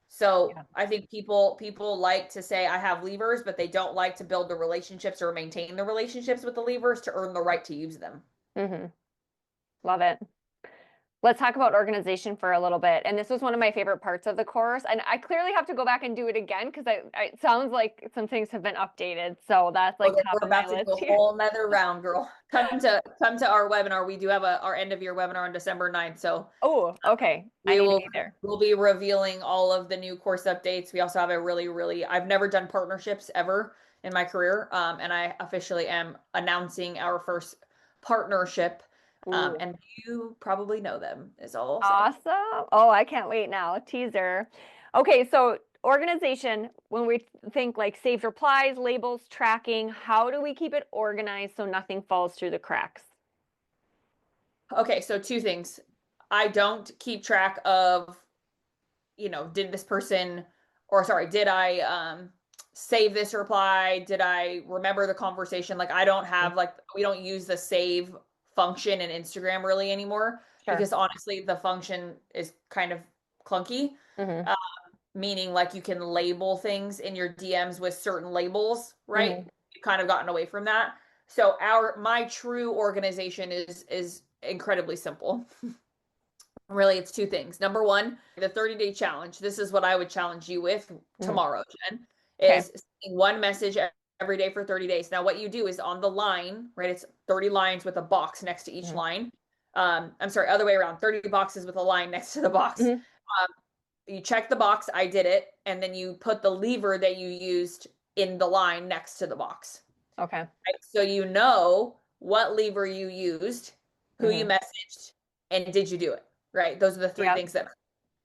So I think people like to say I have levers, but they don't like to build the relationships or maintain the relationships with the levers to earn the right to use them. Love it. Let's talk about organization for a little bit. And this was one of my favorite parts of the course. And I clearly have to go back and do it again because it sounds like some things have been updated. So that's like top of my list. We're about to do a whole nother round, girl. Come to our webinar. We do have our end of year webinar on December 9th. So okay. We'll be revealing all of the new course updates. We also have a really, I've never done partnerships ever in my career. And I officially am announcing our first partnership. And you probably know them is all. Awesome. Oh, I can't wait now. Teaser. Okay, so organization, when we think like saved replies, labels, tracking, how do we keep it organized so nothing falls through the cracks? Okay, so 2 things. I don't keep track of, did I save this reply? Did I remember the conversation? Like I don't have we don't use the save function in Instagram really anymore because honestly the function is kind of clunky. Meaning like you can label things in your DMs with certain labels, right? We've kind of gotten away from that. So my true organization is incredibly simple. Really, it's 2 things. Number 1, the 30-day challenge. This is what I would challenge you with tomorrow, Jen, is sending one message every day for 30 days. Now, what you do is on the line, right? It's 30 lines with a box next to each line. I'm sorry, other way around, 30 boxes with a line next to the box. You check the box, I did it, and then you put the lever that you used in the line next to the box. Okay. Right? So you know what lever you used, who you messaged, and did you do it, right? Those are the 3 things that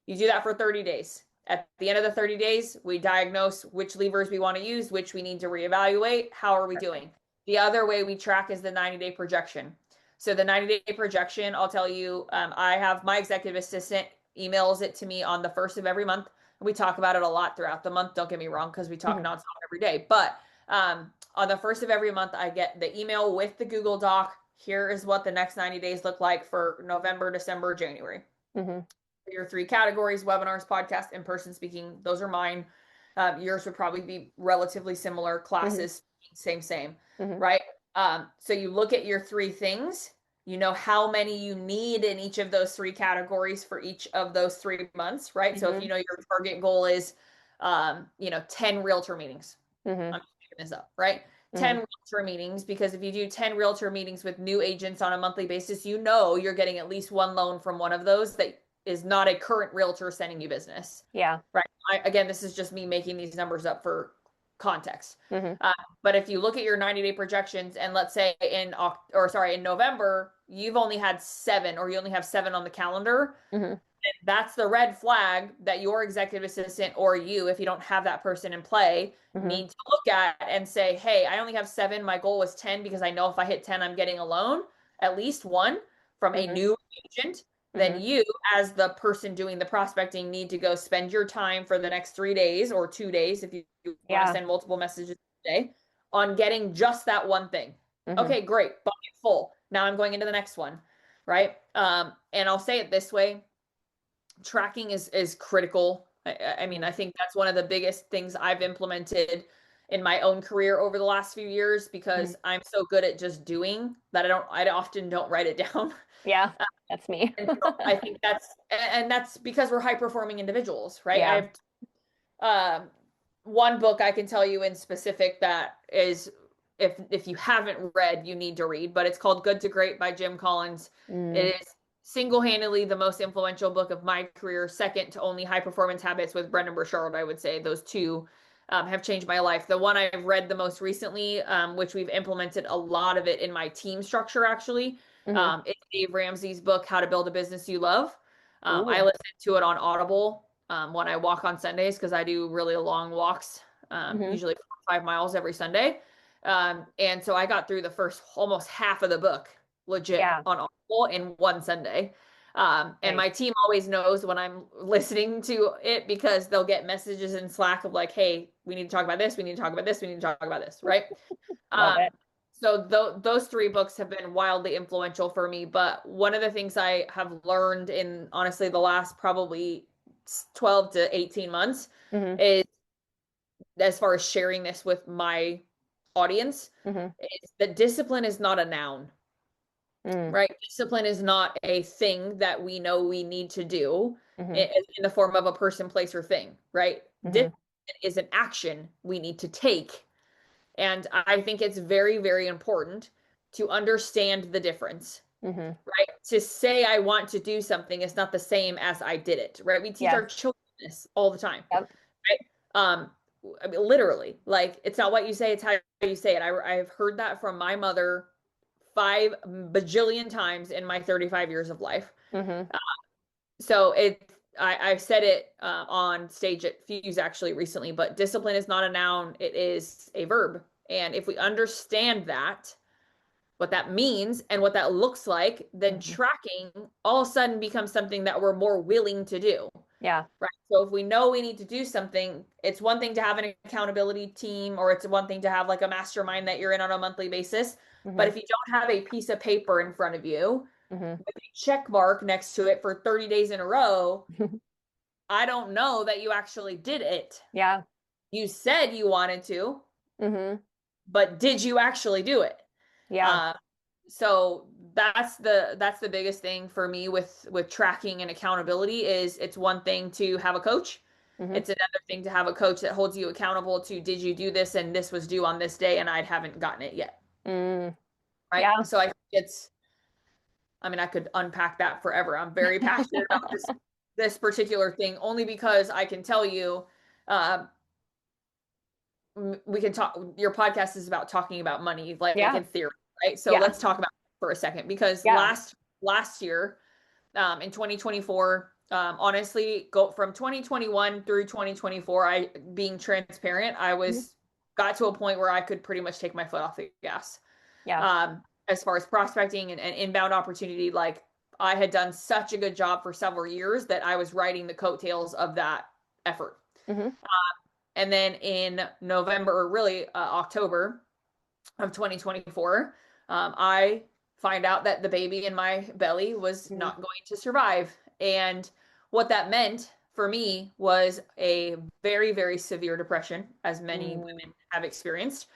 you do that for 30 days. At the end of the 30 days, we diagnose which levers we want to use, which we need to reevaluate. How are we doing? The other way we track is the 90-day projection. So the 90-day projection, I'll tell you, I have my executive assistant emails it to me on the 1st of every month. We talk about it a lot throughout the month. Don't get me wrong, because we talk nonstop every day. But on the 1st of every month, I get the email with the Google Doc. Here is what the next 90 days look like for November, December, January. Your 3 categories: webinars, podcast, in-person speaking. Those are mine. Yours would probably be relatively similar. Classes, same, right? So you look at your 3 things. You know how many you need in each of those 3 categories for each of those 3 months, right? So if you know your target goal is, 10 realtor meetings. I'm making this up, right? 10 realtor meetings, because if you do 10 realtor meetings with new agents on a monthly basis, you're getting at least 1 loan from one of those that is not a current realtor sending you business. Yeah. Right. Again, this is just me making these numbers up for context. But if you look at your 90-day projections, and let's say in November, you've only had 7, or you only have 7 on the calendar, that's the red flag that your executive assistant, or you, if you don't have that person in play, need to look at and say, hey, I only have 7. My goal was 10 because I know if I hit 10, I'm getting a loan, at least 1 from a new agent. then you, as the person doing the prospecting, need to go spend your time for the next 3 days or 2 days, if you want to send multiple messages a day, on getting just that one thing. Okay, great. Bucket full. Now I'm going into the next one, right? And I'll say it this way. Tracking is critical. I mean, I think that's one of the biggest things I've implemented in my own career over the last few years, because I'm so good at just doing that I often don't write it down. Yeah, that's me. And so I think that's because we're high performing individuals, right? Yeah. I have one book I can tell you in specific that is, if you haven't read, you need to read, but it's called Good to Great by Jim Collins. It is single-handedly the most influential book of my career, second to only High Performance Habits with Brendon Burchard. I would say those two have changed my life. The one I've read the most recently, which we've implemented a lot of it in my team structure, actually, is Dave Ramsey's book, How to Build a Business You Love. I listen to it on Audible when I walk on Sundays, because I do really long walks, usually 5 miles every Sunday. And so I got through the first almost half of the book legit on Audible in one Sunday. And my team always knows when I'm listening to it, because they'll get messages in Slack of like, hey, we need to talk about this. We need to talk about this. We need to talk about this. Right. Love it. So those three books have been wildly influential for me. But one of the things I have learned in, honestly, the last probably 12 to 18 months is, as far as sharing this with my audience, is that discipline is not a noun. Right? Discipline is not a thing that we know we need to do in the form of a person, place, or thing, right? Discipline is an action we need to take. And I think it's very, very important to understand the difference, right? To say I want to do something is not the same as I did it, right? We teach our children this all the time, right? I mean, literally, like, it's not what you say, it's how you say it. I've heard that from my mother 5 bajillion times in my 35 years of life. So I've said it on stage at Fuse actually recently, but discipline is not a noun, it is a verb. And if we understand that, what that means and what that looks like, then tracking all of a sudden becomes something that we're more willing to do. Yeah. Right. So if we know we need to do something, it's one thing to have an accountability team, or it's one thing to have like a mastermind that you're in on a monthly basis. But if you don't have a piece of paper in front of you with a check mark next to it for 30 days in a row, I don't know that you actually did it. Yeah. You said you wanted to, but did you actually do it? Yeah. So that's the biggest thing for me with tracking and accountability. Is it's one thing to have a coach. It's another thing to have a coach that holds you accountable to, did you do this, and this was due on this day and I haven't gotten it yet. Right. Yeah. So I think I mean, I could unpack that forever. I'm very passionate about this particular thing, only because I can tell you, we can talk, your podcast is about talking about money, like in theory, right? So let's talk about it for a second, because last year, in 2024, honestly, go from 2021 through 2024, being transparent, I got to a point where I could pretty much take my foot off the gas. As far as prospecting and inbound opportunity, like, I had done such a good job for several years that I was riding the coattails of that effort. And then in November, or really October of 2024, I find out that the baby in my belly was not going to survive. And what that meant for me was a very, very severe depression, as many women have experienced.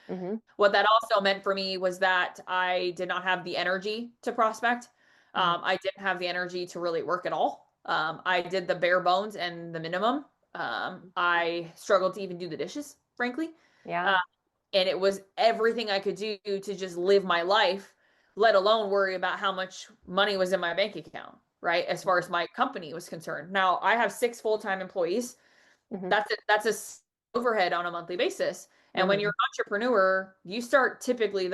What that also meant for me was that I did not have the energy to prospect. I didn't have the energy to really work at all. I did the bare bones and the minimum. I struggled to even do the dishes, frankly. And it was everything I could do to just live my life, let alone worry about how much money was in my bank account, right? As far as my company was concerned. Now, I have 6 full-time employees. That's a overhead on a monthly basis. And when you're an entrepreneur, you start typically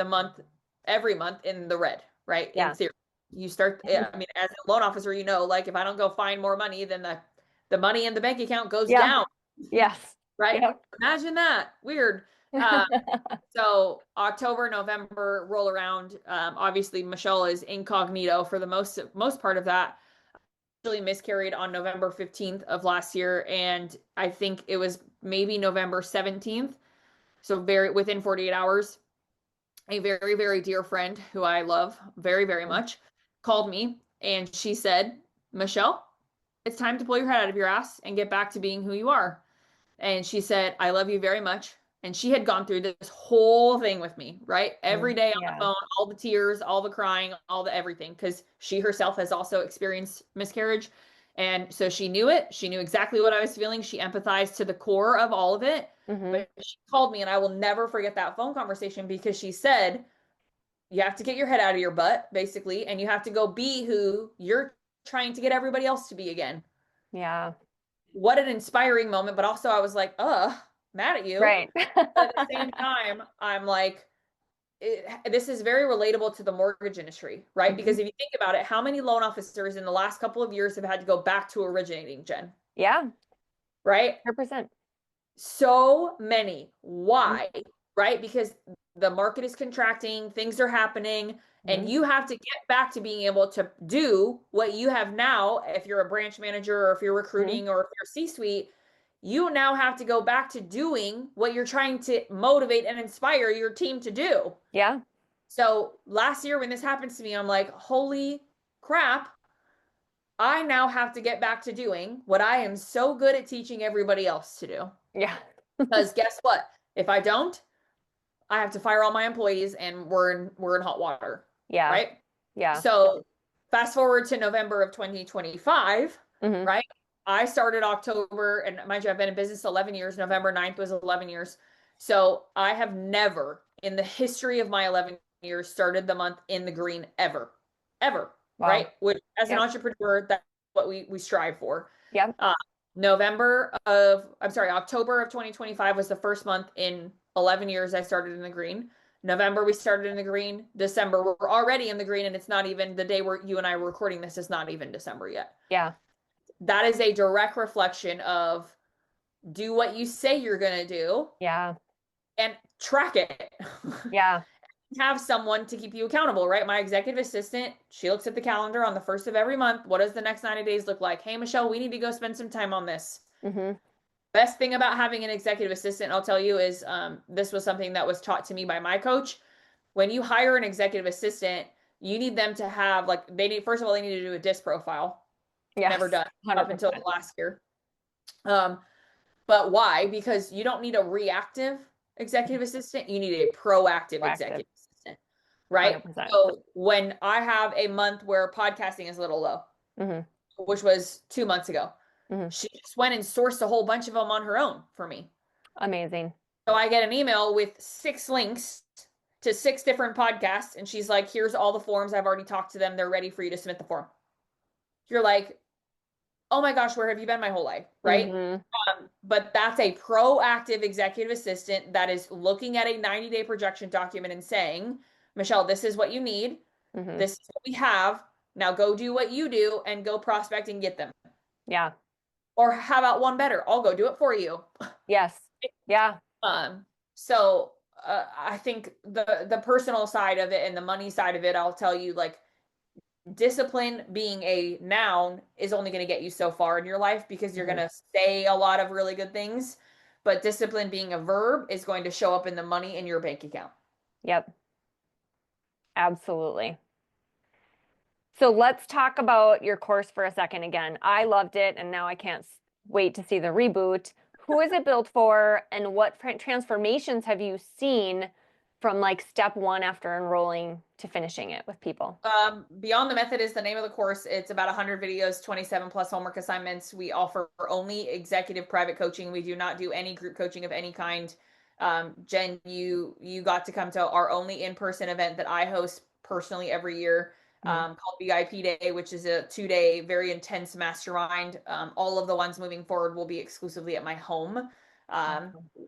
every month in the red, right? In theory, you start, I mean, as a loan officer, like, if I don't go find more money, then the money in the bank account goes down. Yes. Right. Imagine that. Weird. So October, November roll around. Obviously Michelle is incognito for the most part of that. miscarried on November 15th of last year, and I think it was maybe November 17th. So very within 48 hours, a very, very dear friend who I love very, very much called me and she said, Michelle, it's time to pull your head out of your ass and get back to being who you are. And she said, I love you very much. And she had gone through this whole thing with me, right? Every day on the Yeah. phone, all the tears, all the crying, all the everything, because she herself has also experienced miscarriage. And so she knew it. She knew exactly what I was feeling. She empathized to the core of all of it. Mm-hmm. But she called me, and I will never forget that phone conversation because she said, you have to get your head out of your butt, basically, and you have to go be who you're trying to get everybody else to be again. Yeah. What an inspiring moment. But also, I was like, mad at you. Right. But at the same time, I'm like, this is very relatable to the mortgage industry, right? Hmm. Because if you think about it, how many loan officers in the last couple of years have had to go back to originating, Jen? Yeah, Right? 100%. So many. Mm-hmm. Why? Right? Because the market is contracting, things are happening, and you have to get back to being able to do what you have now. If you're a branch manager or if you're Mm-hmm. recruiting or if you're C-suite, you now have to go back to doing what you're trying to motivate and inspire your team to do. Yeah. So last year when this happens to me, I'm like, holy crap, I now have to get back to doing what I am so good at teaching everybody else to do. Yeah. Because guess what? If I don't, I have to fire all my employees and we're in hot water, Yeah. right? Yeah. So fast forward to November of 2025, Mm-hmm. right? I started October, and mind you, I've been in business 11 years. November 9th was 11 years. So I have never in the history of my 11 years started the month in the green ever, ever, Wow. right? Which as an Yep. entrepreneur, that's what we strive for. Yep. Uh, October of 2025 was the first month in 11 years I started in the green. November, we started in the green. December, we're already in the green, and it's not even the day where you and I are recording this, is not even December yet. Yeah. That is a direct reflection of do what you say you're going to do Yeah. and track it. Yeah. Have someone to keep you accountable, right? My executive assistant, she looks at the calendar on the first of every month. What does the next 90 days look like? Hey, Michelle, we need to go spend some time on this. Mm-hmm. Best thing about having an executive assistant, I'll tell you, is this was something that was taught to me by my coach. When you hire an executive assistant, you need them to have like first of all, they need to do a disc profile. Never Yes. done up until 100%. last year. Um, but why? Because you don't need a reactive executive assistant, you need a proactive Proactive. executive assistant, right? 100%. So when I have a month where podcasting is a little low, Mm-hmm. which was 2 months ago, Mm-hmm. she just went and sourced a whole bunch of them on her own for me. Amazing. So I get an email with 6 links to 6 different podcasts, and she's like, here's all the forms. I've already talked to them. They're ready for you to submit the form. You're like, oh my gosh, where have you been my whole life? Right? Mm-hmm. But that's a proactive executive assistant that is looking at a 90-day projection document and saying, Michelle, this is what you need. Mm-hmm. This is what we have. Now go do what you do and go prospect and get them. Yeah. Or how about one better? I'll go do it for you. Yes. Yeah. Um, so I think the personal side of it and the money side of it, I'll tell you, like, discipline being a noun is only going to get you so far in your life because you're Mm-hmm. going to say a lot of really good things, but discipline being a verb is going to show up in the money in your bank account. Yep. Absolutely. So let's talk about your course for a second again. I loved it, and now I can't wait to see the reboot. Who is it built for, and what transformations have you seen from like step one after enrolling to finishing it with people? Beyond the Method is the name of the course. It's about 100 videos, 27 plus homework assignments. We offer only executive private coaching. We do not do any group coaching of any kind. Jen, you got to come to our only in-person event that I host personally every year, called VIP Day, which is a 2-day, very intense mastermind. All of the ones moving forward will be exclusively at my home.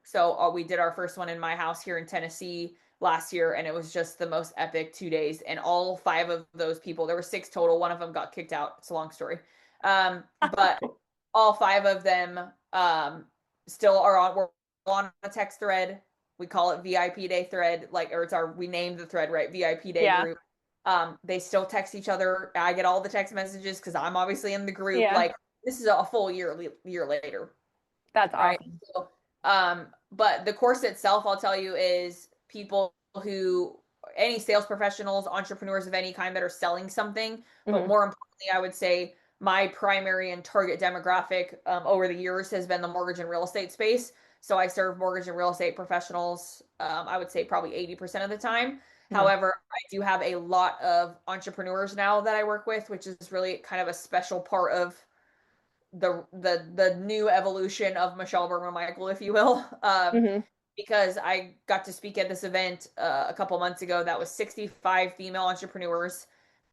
So we did our first one in my house here in Tennessee last year, and it was just the most epic 2 days. And all 5 of those people, there were 6 total. One of them got kicked out. It's a long story. But all 5 of them still are on. We're on a text thread. We call it VIP Day thread, like, or we named the thread, right? VIP Day Yeah. group. They still text each other. I get all the text messages because I'm obviously in the group. Yeah. Like this is a full year later, That's right? awesome. So, but the course itself, I'll tell you, is people who any sales professionals, entrepreneurs of any kind that are selling something. But Hmm. more importantly, I would say my primary and target demographic over the years has been the mortgage and real estate space. So I serve mortgage and real estate professionals, I would say probably 80% of the time. Hmm. However, I do have a lot of entrepreneurs now that I work with, which is really kind of a special part of the new evolution of Michelle Berman Michael, if you will. Hmm. Because I got to speak at this event a couple months ago that was 65 female entrepreneurs,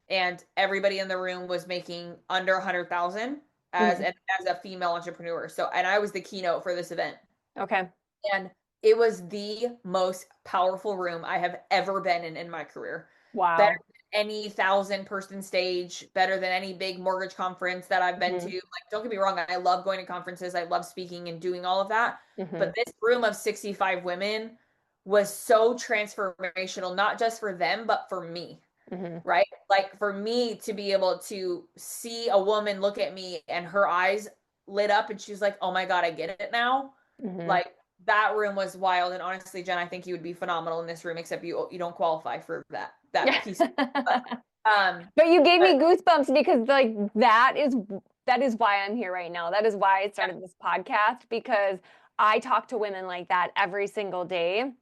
and everybody in the room was making under 100,000 Hmm. as a female entrepreneur. So, and I was the keynote for this event, Okay. and it was the most powerful room I have ever been in my career. Better Wow. than any 1,000-person stage, better than any big mortgage conference that I've been to. Hmm. Like, don't get me wrong, I love going to conferences, I love speaking and doing all of that. Hmm. But this room of 65 women was so transformational, not just for them, but for me, Hmm. right? Like for me to be able to see a woman look at me and her eyes lit up and she's like, "Oh my God, I get it now." Hmm. Like that room was wild. And honestly, Jen, I think you would be phenomenal in this room, except you don't qualify for that Yeah. piece. But, um, But you gave but me goosebumps because like that is why I'm here right now. That is why I yeah, started this podcast because I talk to women like that every single day.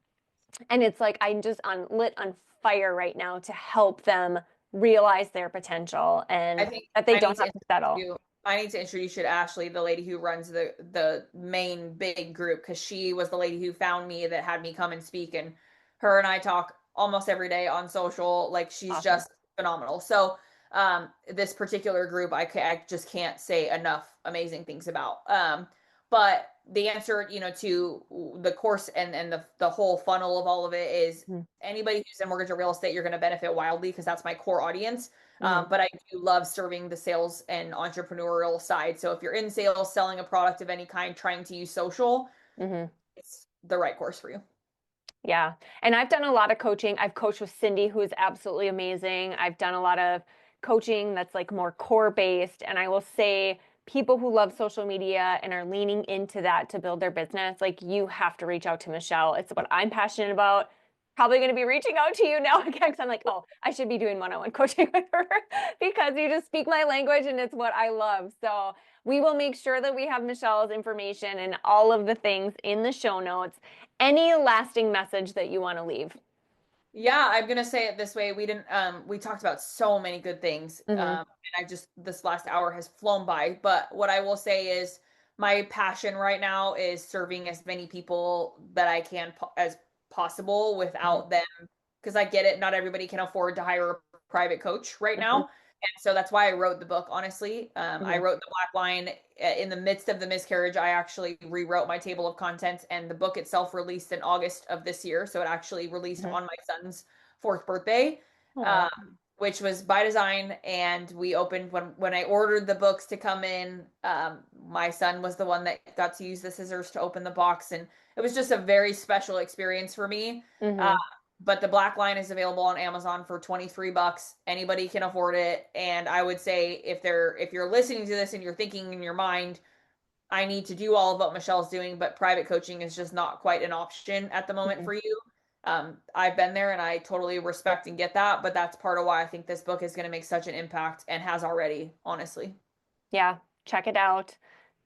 And it's like I'm just lit on fire right now to help them realize their potential I and think that they I don't need to have to settle. introduce you. I need to introduce you to Ashley, the lady who runs the main big group, because she was the lady who found me that had me come and speak, and her and I talk almost every day on social. Like she's Awesome. just phenomenal. So this particular group, I just can't say enough amazing things about. But the answer, to the course and the whole funnel of all of it is anybody who's in mortgage or real estate, you're going to benefit wildly because that's my core audience. Mm-hmm. But I do love serving the sales and entrepreneurial side. So if you're in sales, selling a product of any kind, trying to use social, Mm-hmm. it's the right course for you. Yeah. And I've done a lot of coaching. I've coached with Cindy, who is absolutely amazing. I've done a lot of coaching that's like more core based. And I will say, people who love social media and are leaning into that to build their business, like you have to reach out to Michelle. It's what I'm passionate about. Probably going to be reaching out to you now again because I'm like, oh, I should be doing one-on-one coaching with her because you just speak my language and it's what I love. So we will make sure that we have Michelle's information and all of the things in the show notes. Any lasting message that you want to leave? Yeah, I'm gonna say it this way. We talked about so many good things. Hmm. And this last hour has flown by. But what I will say is my passion right now is serving as many people that I can as possible Hmm. without them, because I get it, not everybody can afford to hire a private coach right Hmm. now. And so that's why I wrote the book, honestly. I Hmm. wrote The Black Line in the midst of the miscarriage. I actually rewrote my table of contents, and the book itself released in August of this year. So it actually released Hmm. on my son's fourth birthday, Oh. um, which was by design. And we opened when I ordered the books to come in. My son was the one that got to use the scissors to open the box, and it was just a very special experience for me. Uh, Hmm. but the Black Line is available on Amazon for $23. Anybody can afford it. And I would say if you're listening to this and you're thinking in your mind, I need to do all of what Michelle's doing, but private coaching is just not quite an option at the moment Hmm. for you. I've been there and I totally respect and get that, but that's part of why I think this book is going to make such an impact and has already, honestly. Yeah, check it out.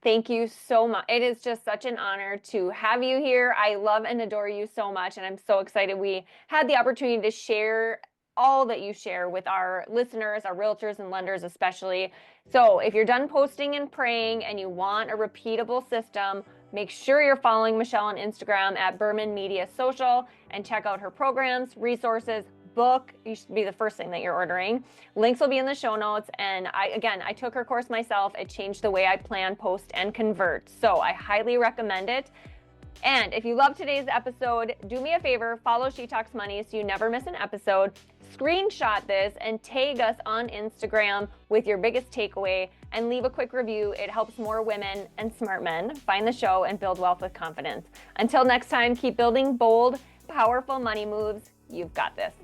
Thank you so much. It is just such an honor to have you here. I love and adore you so much, and I'm so excited we had the opportunity to share all that you share with our listeners, our realtors and lenders especially. So, if you're done posting and praying and you want a repeatable system, make sure you're following Michelle on Instagram at Berman Media Social and check out her programs, resources, book. You should be the first thing that you're ordering. Links will be in the show notes. And I took her course myself. It changed the way I plan, post, and convert. So I highly recommend it. And if you love today's episode, do me a favor, follow She Talks Money so you never miss an episode. Screenshot this and tag us on Instagram with your biggest takeaway and leave a quick review. It helps more women and smart men find the show and build wealth with confidence. Until next time, keep building bold, powerful money moves. You've got this.